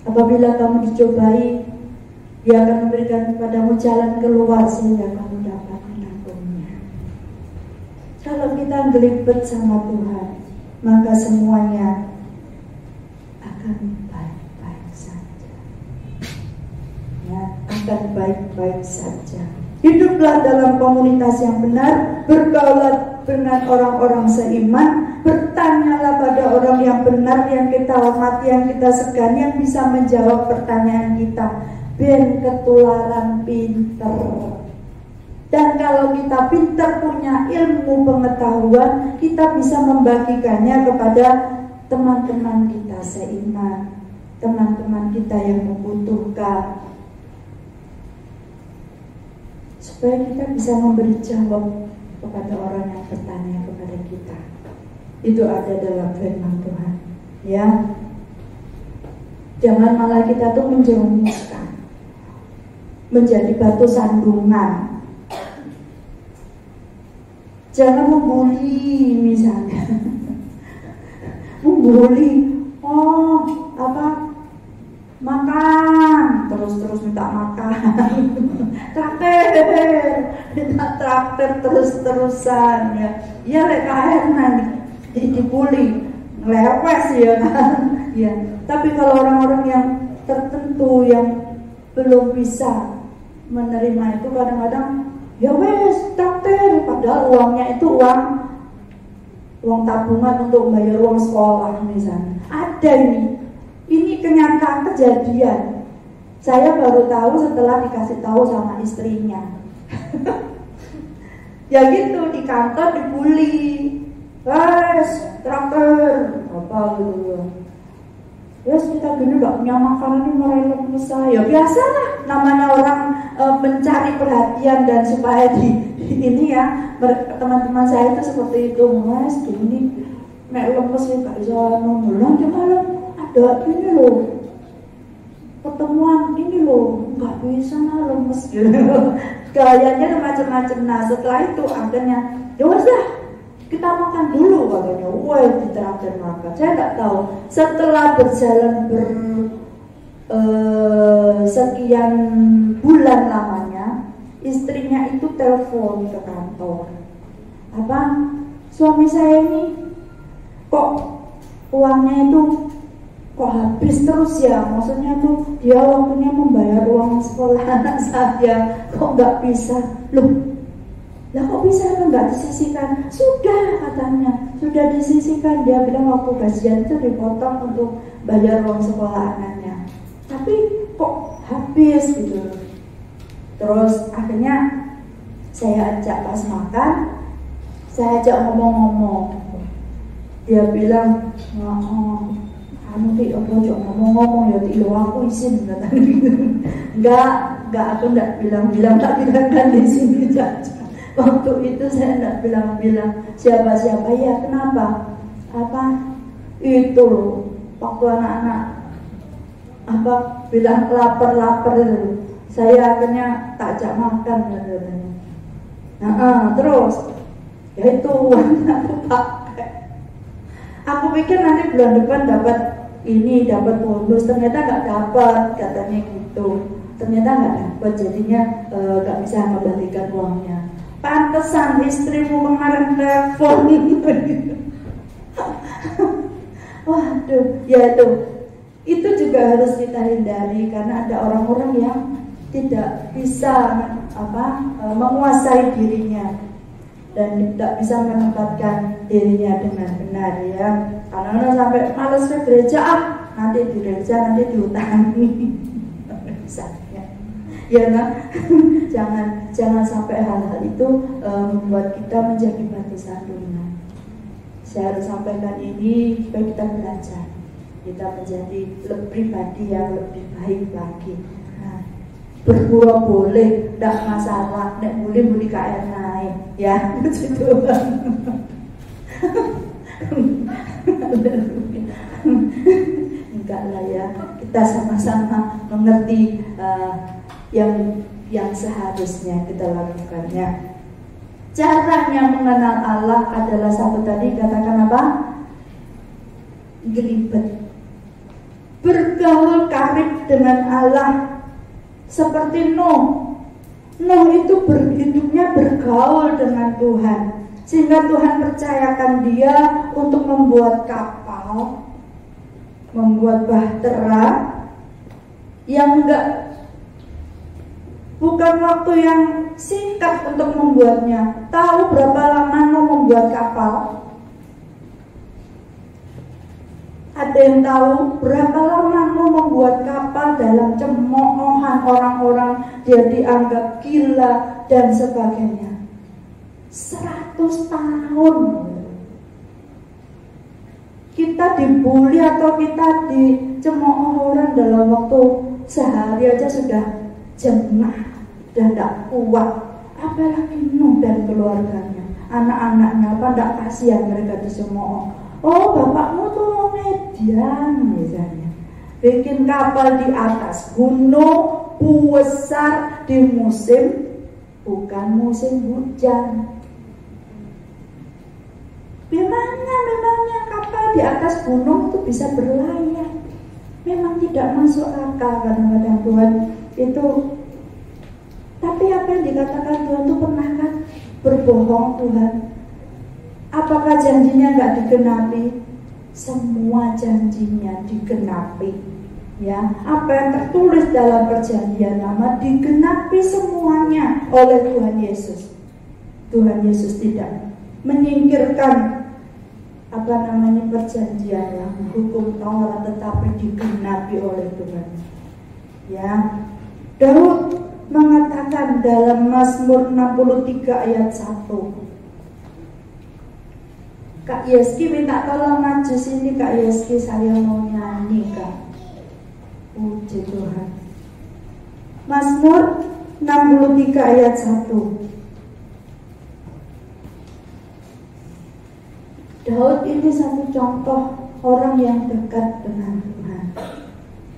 [SPEAKER 3] Apabila kamu dicobai, Dia akan memberikan kepadamu jalan keluar sehingga kamu dapat menanggungnya. Kalau kita gelibet sama Tuhan, maka semuanya akan baik-baik saja. Ya, akan baik-baik saja. Hiduplah dalam komunitas yang benar, bergaulat dengan orang-orang seiman, bertanyalah pada orang yang benar, yang kita hormati, yang kita segani, yang bisa menjawab pertanyaan kita. Ben ketularan pinter. Dan kalau kita pinter, punya ilmu pengetahuan, kita bisa membagikannya kepada teman-teman kita seiman, teman-teman kita yang membutuhkan, supaya kita bisa memberi jawab kepada orang yang bertanya kepada kita. Itu ada dalam firman Tuhan. Ya, jangan malah kita tuh menjerumuskan, menjadi batu sandungan. Jangan membuli misalnya. Membuli, makan, terus minta makan. minta traktir terus-terusan ya. Ya lek nanti dibully, ngelewes ya kan. Ya, tapi kalau orang-orang yang tertentu yang belum bisa menerima itu, kadang-kadang ya wes traktir, padahal uangnya itu uang tabungan untuk bayar uang sekolah misalnya. Ada ini kenyataan kejadian. Saya baru tahu setelah dikasih tahu sama istrinya. Ya gitu, di kantor dibully, wes traktir apa gitu. Wes kita gini gak punya makanan, ini marahin lemes saya. Biasalah, namanya orang mencari perhatian dan supaya ini ya, teman-teman saya itu seperti itu. Wes gini, nek lemes ya gak bisa ngomong. Malam ada ini loh, pertemuan ini loh, gak bisa lemes gitu. Gayanya macam-macam. Nah setelah itu akhirnya, ya wes dah, kita makan dulu katanya. Wah, ditraktir makan. Saya nggak tahu. Setelah berjalan sekian bulan lamanya, istrinya itu telepon ke kantor. Apa? Suami saya ini kok uangnya itu kok habis terus ya? Maksudnya tuh dia waktunya membayar uang sekolah anak saya kok nggak bisa. Loh, lah kok bisa nggak disisihkan? Sudah katanya, sudah disisihkan. Dia bilang waktu gajian itu dipotong untuk bayar uang sekolah anaknya. Tapi kok habis gitu. Terus akhirnya saya ajak pas makan, saya ajak ngomong-ngomong. Dia bilang, kamu tidak perlu ngomong-ngomong ya, tidak aku izin katanya. Enggak, aku enggak bilang-bilang, tak bilangkan di sini saja. Waktu itu saya enggak bilang-bilang siapa-siapa. Ya kenapa? Apa? Itu loh, waktu anak-anak bilang lapar itu, saya akhirnya tak ajak makan katanya. Terus ya itu aku pakai. Aku pikir nanti bulan depan dapat ini dapat bonus, ternyata nggak dapat, katanya gitu. Ternyata nggak dapat, jadinya nggak bisa mengembalikan uangnya. Pantesan istrimu kemarin telepon. Waduh, ya itu juga harus kita hindari karena ada orang-orang yang tidak bisa menguasai dirinya dan tidak bisa menempatkan dirinya dengan benar ya. Karena sampai malas ke gereja, nanti di gereja nanti diutangi. Misalnya, ya nah, jangan sampai hal-hal itu membuat kita menjadi batu sandungan. Saya harus sampaikan ini supaya kita belajar, kita menjadi pribadi yang lebih baik lagi. Nah, berpura boleh, tidak masalah, nek boleh KR naik, ya puji Tuhan. Enggak lah ya, kita sama-sama mengerti yang seharusnya kita lakukannya. Caranya mengenal Allah adalah satu tadi, katakan apa? Gelibet. Bergaul karib dengan Allah. Seperti Nuh. Nuh itu hidupnya bergaul dengan Tuhan. Sehingga Tuhan percayakan dia untuk membuat kapal, membuat bahtera yang bukan waktu yang singkat untuk membuatnya. Tahu berapa lama Nuh membuat kapal? Ada yang tahu berapa lama Nuh membuat kapal dalam cemoohan orang-orang, dia dianggap gila dan sebagainya? 100 tahun. Kita dibully atau kita dicemooh orang dalam waktu sehari aja sudah jengah dan tidak kuat, apalagi Nuh dan keluarganya, anak-anaknya, apa tidak kasihan mereka dicemooh. Oh, bapakmu tuh Median misalnya, bikin kapal di atas gunung besar di bukan musim hujan. Memangnya kapal di atas gunung itu bisa berlayar? Memang tidak masuk akal kadang-kadang Tuhan itu. Tapi apa yang dikatakan Tuhan itu pernahkah berbohong Tuhan? Apakah janjinya nggak digenapi? Semua janjinya digenapi. Ya, apa yang tertulis dalam perjanjian lama digenapi semuanya oleh Tuhan Yesus. Tuhan Yesus tidak menyingkirkan perjanjian lama, hukum Taurat, tetapi digenapi oleh Tuhan. Ya, Daud mengatakan dalam Mazmur 63 ayat 1. Kak Yeski minta tolong maju sini, Kak Yeski, saya mau nyanyi, Kak. Puji Tuhan. Mazmur 63 ayat 1. Daud ini satu contoh orang yang dekat dengan Tuhan,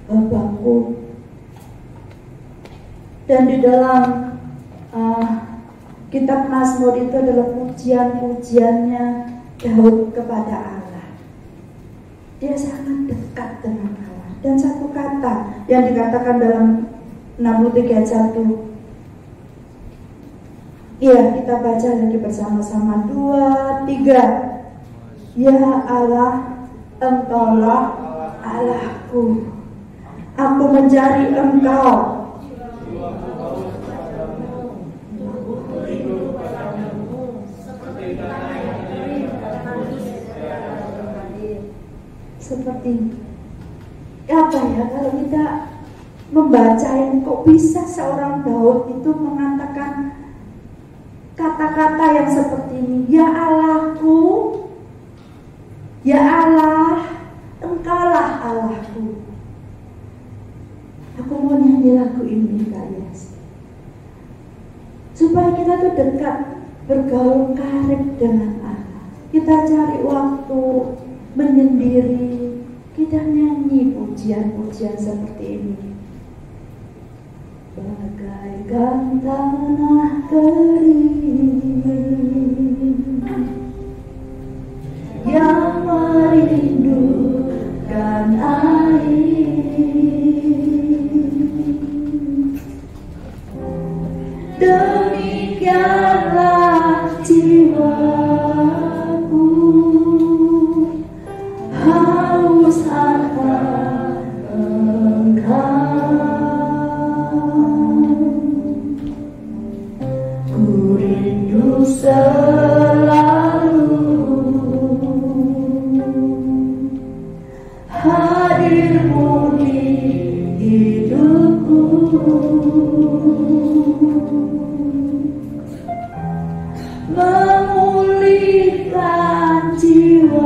[SPEAKER 3] Bapakku. Dan di dalam kitab Mazmur itu adalah pujian-pujiannya Daud kepada Allah. Dia sangat dekat dengan Allah. Dan satu kata yang dikatakan dalam 63 ayat 1. Iya, kita baca lagi bersama-sama. 2, 3. Ya Allah, Engkaulah Allahku. Aku mencari Engkau. Seperti apa ya, kalau kita membaca ini, kok bisa seorang Daud itu mengatakan kata-kata yang seperti ini? Ya Allahku, ya Allah, Engkaulah Allahku. Aku mau nyanyi lagu ini, Kak Yes, supaya kita tuh dekat, bergaul karib dengan Allah. Kita cari waktu menyendiri, kita nyanyi pujian-pujian seperti ini. Bagaikan tanah kering yang merindukan Demikianlah jiwaku haus akan Engkau. Ku rindu selalu hadirmu di hidupku, memulihkan jiwaku,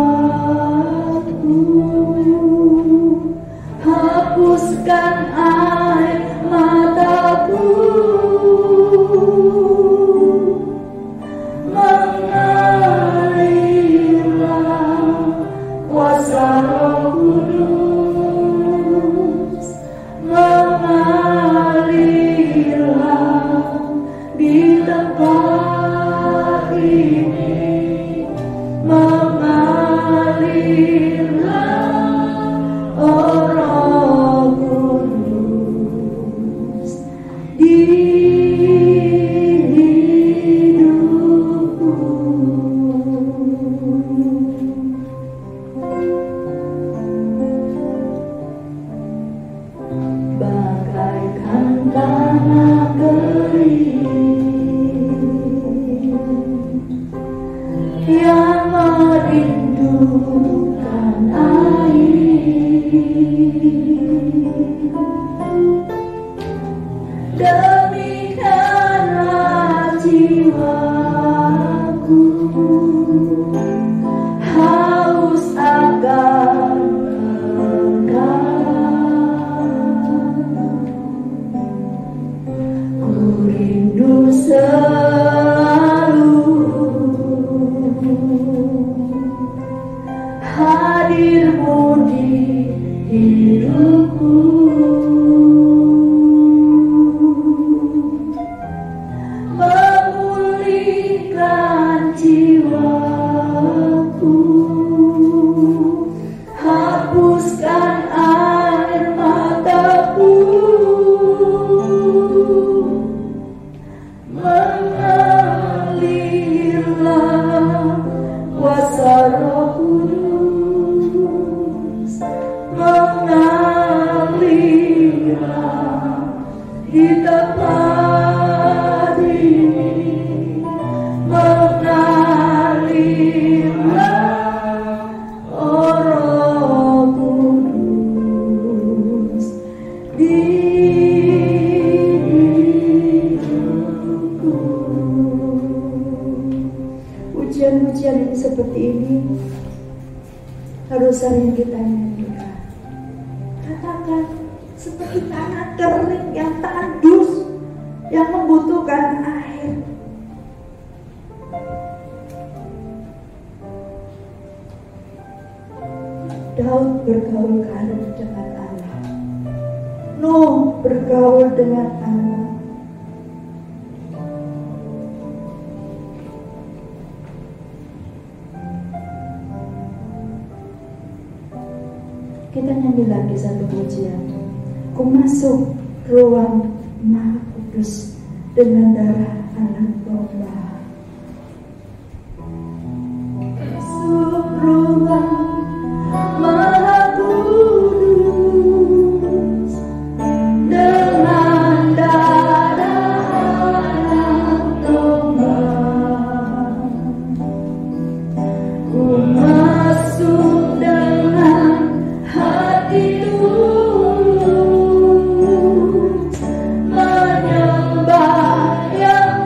[SPEAKER 3] hapuskan air mataku, mengalirlah kuasa Roh Kudus, mengalirlah di tempat ini, mengalirlah oh Roh Kudus di hidupku. Bagaikan tanah kering yang merindukan air, demikianlah jiwaku haus akan Engkau. Ku rindu selalu hadirmu di hidupku, memulihkan jiwaku, hapuskan air mataku, mengalirlah kuasa Roh Kudus, mengalirlah di tempat ini, mengalirlah oh Roh Kudus di hidupku. Pujian-pujian ini seperti ini harus sering kita nyanyikan. Katakan seperti tanah kering yang tandus, yang membutuhkan air. Daud bergaul karib dengan Allah, Nuh bergaul dengan Allah. Kita nyanyi lagi satu pujian. Ku masuk ruang Maha Kudus dengan darah anak domba. Masuk ruang Maha Kudus dengan darah anak domba. Ku masuk dengan hati tulus, menyembah yang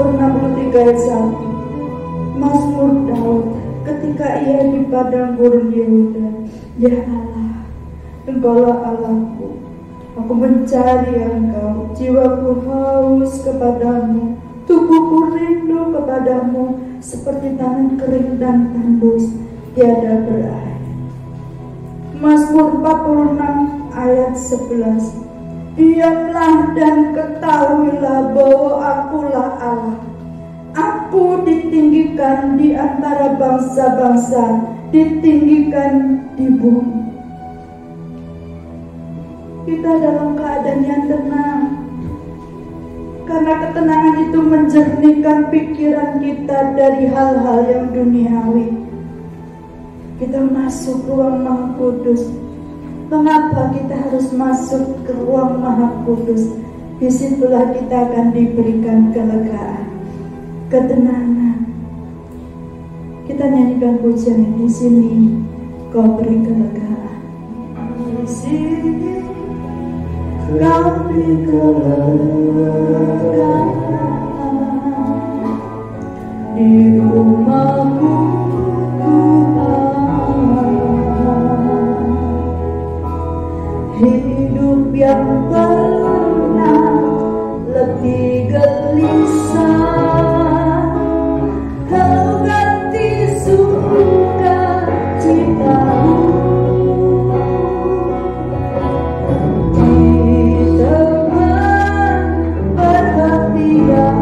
[SPEAKER 3] Mazmur 63 ayat 1. Mazmur Daud ketika ia di padang gurun Yehuda. Ya Allah, Engkaulah Allahku, aku mencari Engkau, jiwaku haus kepadamu, tubuhku rindu kepadamu, seperti tanah kering dan tandus tiada berair. Mazmur 46 ayat 11. Diamlah dan ketahuilah bahwa akulah Allah. Aku ditinggikan di antara bangsa-bangsa, ditinggikan di bumi. Kita dalam keadaan yang tenang, karena ketenangan itu menjernihkan pikiran kita dari hal-hal yang duniawi. Kita masuk ruang Maha Kudus. Mengapa kita harus masuk ke ruang Maha Kudus? Disitulah kita akan diberikan kelegaan, ketenangan. Kita nyanyikan pujian di sini. Kau beri kelegaan. Di sini Kau beri kelegaan. Di rumahku hidup yang pernah letih gelisah, Kau ganti suka citamu. Di teman perhatian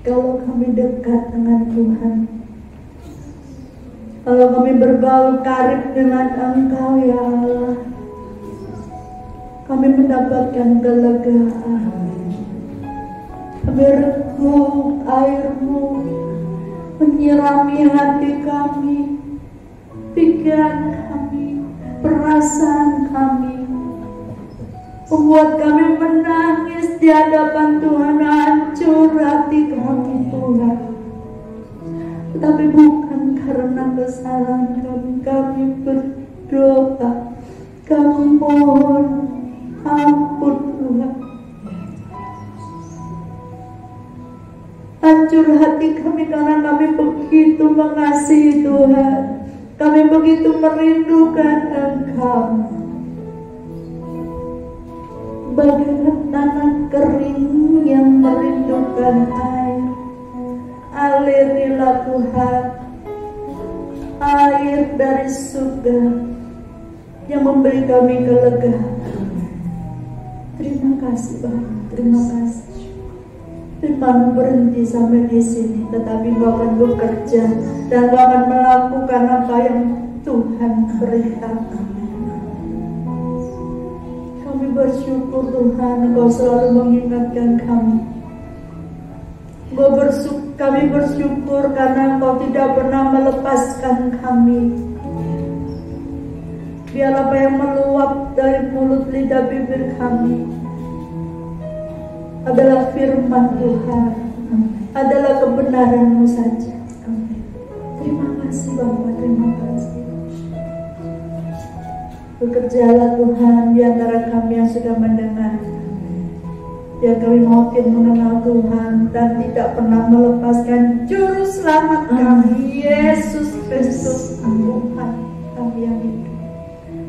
[SPEAKER 3] Kalau kami dekat dengan Tuhan, kalau kami bergaul karib dengan Engkau ya Allah, kami mendapatkan kelegaan. Kami reguk air-Mu menyirami hati kami, pikiran kami, perasaan kami, membuat kami menangis di hadapan Tuhan. Hancur hati kami Tuhan, tetapi bukan karena kesalahan kami berdoa, kami mohon ampun Tuhan. Hancur hati kami karena kami begitu mengasihi Tuhan, kami begitu merindukan Engkau. Bagaikan tanah kering yang merindukan air, alirilah Tuhan air dari surga yang memberi kami kelegaan. Terima kasih Bapak, terima kasih. Firman berhenti sampai di sini, tetapi Engkau akan bekerja dan Engkau akan melakukan apa yang Tuhan perintahkan. Kami bersyukur Tuhan, Engkau selalu mengingatkan kami. Kami bersyukur karena Engkau tidak pernah melepaskan kami. Biar apa yang meluap dari mulut lidah bibir kami adalah firman Tuhan, adalah kebenaran-Mu saja. Terima kasih Bapak, terima kasih. Bekerjalah Tuhan di antara kami yang sudah mendengar, biar kami makin mengenal Tuhan dan tidak pernah melepaskan Juru Selamat kami, Yesus Kristus, Tuhan kami yang hidup.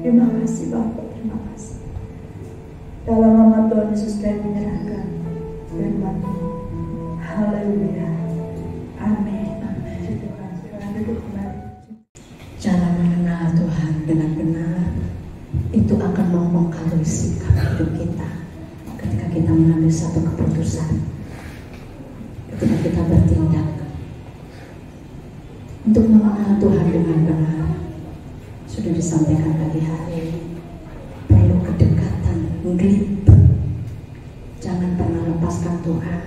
[SPEAKER 3] Terima kasih Bapak, terima kasih. Dalam nama Tuhan Yesus kami menyerahkan firman-Mu. Haleluya. Amin.
[SPEAKER 2] Cara mengenal Tuhan dengan benar itu akan mempengaruhi sikap hidup kita ketika kita mengambil satu keputusan, ketika kita bertindak. Untuk mengenal Tuhan dengan benar sudah disampaikan pagi hari ini, perlu kedekatan, ngelipet. Jangan pernah lepaskan Tuhan.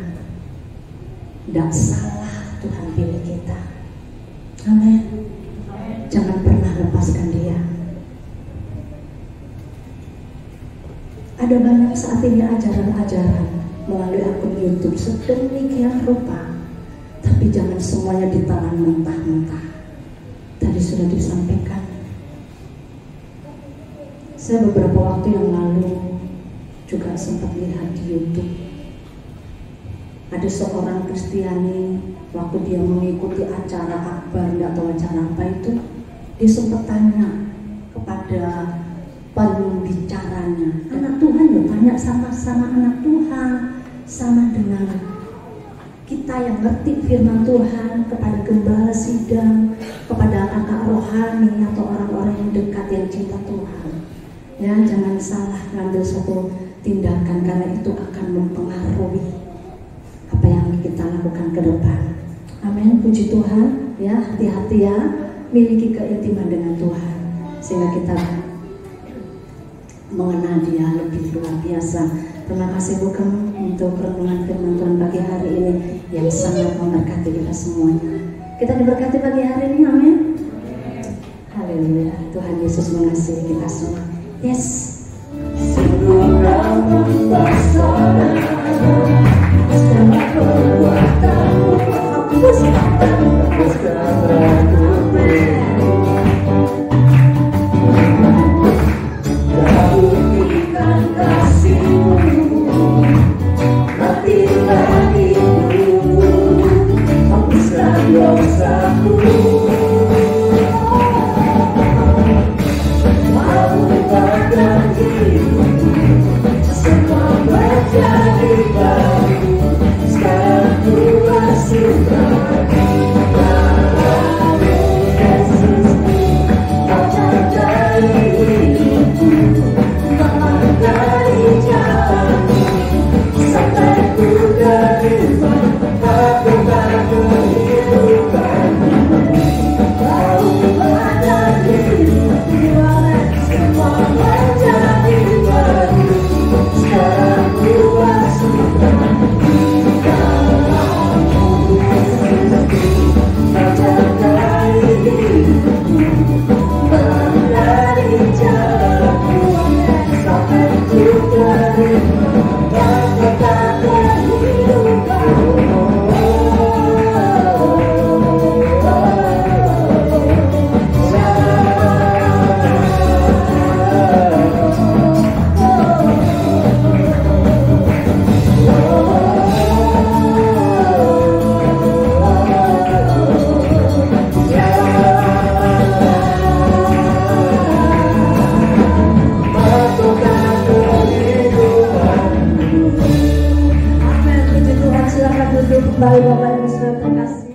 [SPEAKER 2] Tidak salah Tuhan pilih kita. Amin. Jangan pernah lepaskan Dia. Ada banyak saat ini ajaran-ajaran melalui akun YouTube sedemikian rupa, tapi jangan semuanya ditelan mentah-mentah. Tadi sudah disampaikan. Saya beberapa waktu yang lalu juga sempat lihat di YouTube. Ada seorang Kristiani, waktu dia mengikuti acara akbar, tidak tahu acara apa itu, dia sempat tanya kepada pembicaranya, anak Tuhan ya, tanya sama anak Tuhan, sama dengan kita yang ngerti firman Tuhan, kepada gembala sidang, kepada kakak rohani atau orang-orang yang dekat yang cinta Tuhan. Ya, jangan salah ngambil satu tindakan karena itu akan mempengaruhi apa yang kita lakukan ke depan. Amin, puji Tuhan. Ya, hati-hati ya, miliki keintiman dengan Tuhan sehingga kita mengenal Dia lebih luar biasa. Terima kasih Bukem untuk renungan firman Tuhan pagi hari ini yang sangat memberkati kita semuanya. Kita diberkati pagi hari ini, amin. Haleluya. Tuhan Yesus mengasihi kita semua. Yes.
[SPEAKER 1] Sampai ku
[SPEAKER 3] sekali Bapak Ibu Saudara terkasih.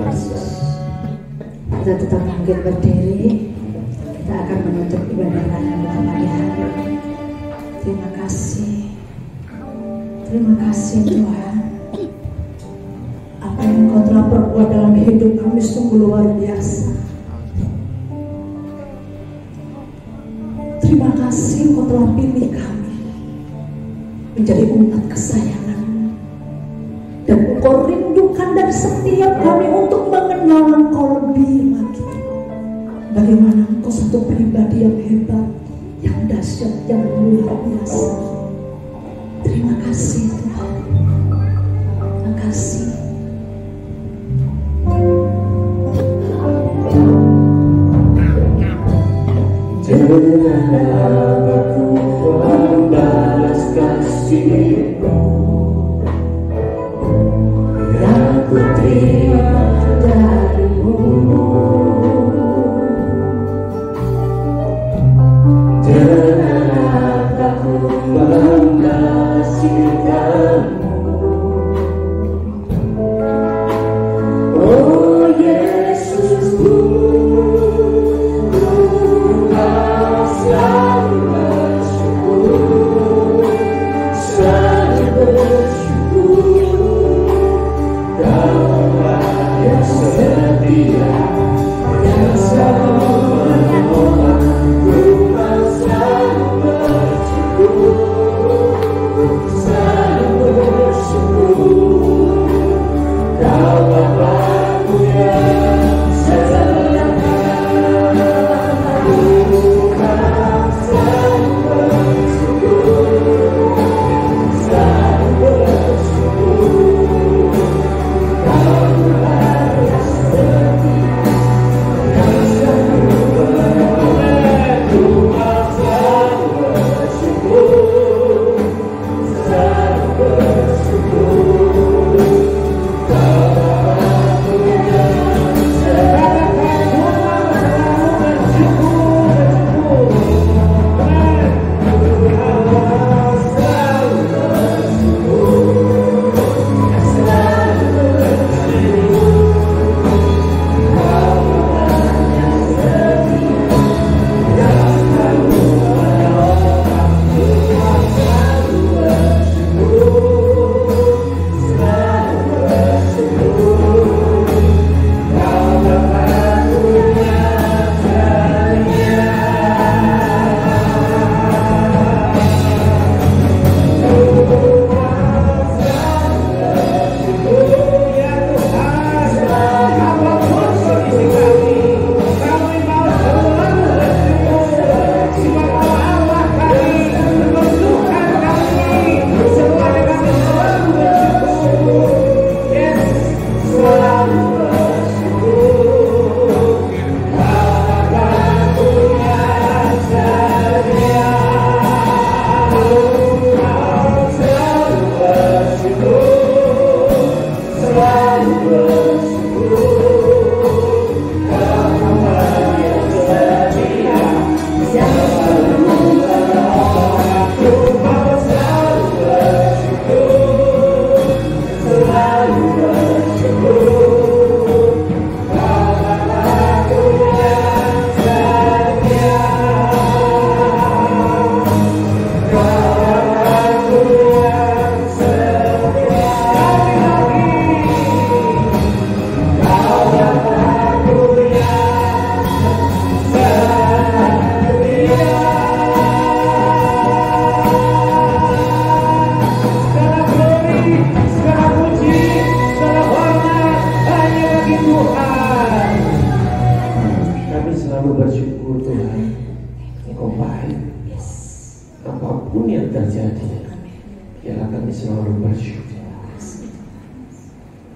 [SPEAKER 2] Yesus. Kita tetap bangkit berdiri. Kita akan menutup ibadah renungan kita pagi hari. Terima kasih. Terima kasih Tuhan. Apa yang Engkau telah perbuat dalam hidup kami sungguh luar biasa. Terima kasih Engkau telah pilih kami menjadi umat kesayangan. Dan Engkau rindukan dari setiap kami untuk mengenal Engkau lebih lagi. Bagaimana Engkau satu pribadi yang hebat, yang dahsyat, yang luar biasa. Terima kasih Tuhan. Terima kasih.
[SPEAKER 1] Janganlah aku membalas kasih-Mu yang ku terima dari-Mu. Janganlah aku membalas cinta-Mu. Oh Yesusku,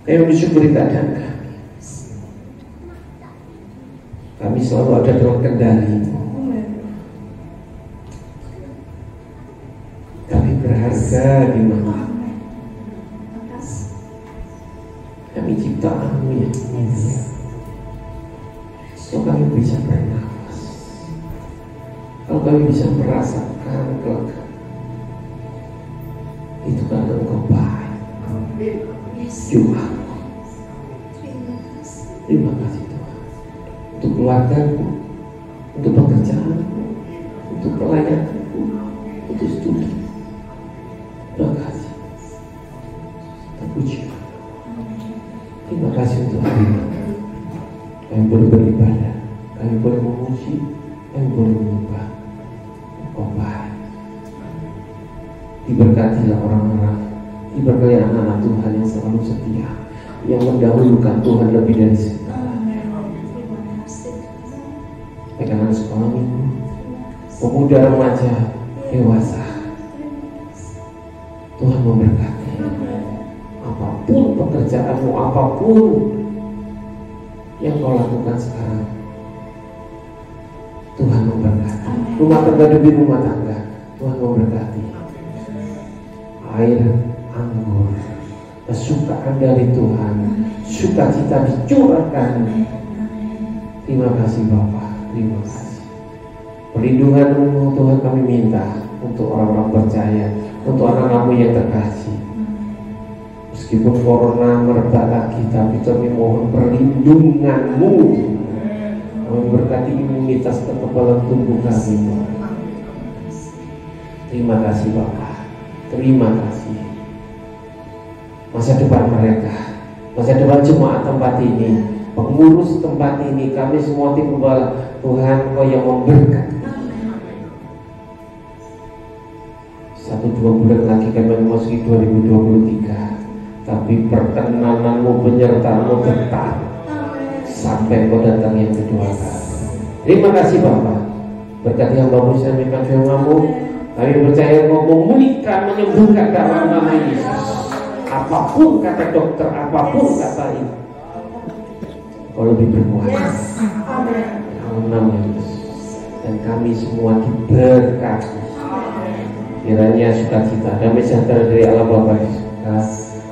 [SPEAKER 4] Ayo disyukuri keadaan kami. Kami selalu ada dalam kendali. Kami berharga di mana? Kami ciptaanmu yang mulia. So kami bisa bernafas. Kalau kami bisa merasakan kelak, itu karena Engkau baik. Jumlah Terima kasih Tuhan untuk keluargaku, untuk pekerjaanku, untuk pelayananku, untuk studi. Terima kasih. Terpuji. Terima kasih untuk hari ini. Kami boleh beribadah, kami boleh memuji, kami boleh menyembah. Engkau baik. Diberkatilah orang-orang, diberkati anak-anak Tuhan yang selalu setia, yang mendahulukan Tuhan lebih dari segalanya. Anak-anak sekolah minggu, pemuda, remaja, dewasa, Tuhan memberkati. Apapun pekerjaanmu, apapun yang kau lakukan sekarang, Tuhan memberkati. Rumah tangga demi rumah tangga, Tuhan memberkati. Air anggur, kesukaan dari Tuhan, sukacita dicurahkan. Terima kasih Bapa, terima kasih. Perlindungan-Mu Tuhan kami minta untuk orang-orang percaya, untuk anak-anak-Mu yang terkasih. Meskipun corona merebak lagi, tapi kami mohon perlindungan-Mu. Kami berkati imunitas kekebalan tubuh kami. Terima kasih Bapa. Terima kasih. Masa depan mereka, masa depan jemaat tempat ini, pengurus tempat ini, kami semua tim pembala, Tuhan Kau yang memberkati. 1-2 bulan lagi kami memasuki 2023, tapi perkenanan-Mu, penyertaan-Mu tetap sampai Kau datang yang kedua kali. Terima kasih Bapa. Berkati hamba-Mu sampaikan firman-Mu. Kami percaya Kau memulihkan, menyembuhkan dalam nama Yesus. Apapun kata dokter, apapun kata itu, Kau lebih berkuasa. Dalam nama Yesus. Dan kami semua diberkati. Kiranya sukacita, damai sejahtera dari Allah Bapa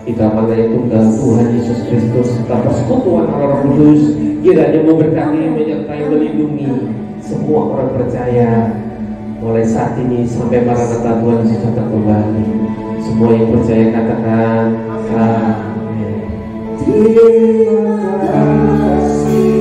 [SPEAKER 4] di dalam yang tunggal Tuhan Yesus Kristus, serta persekutuan Allah Roh Kudus, kiranya memberkati, menyertai, melindungi semua orang percaya mulai saat ini sampai Maranatha Tuhan Yesus datang kembali. Semua yang percaya katakan amin.
[SPEAKER 1] Terima kasih.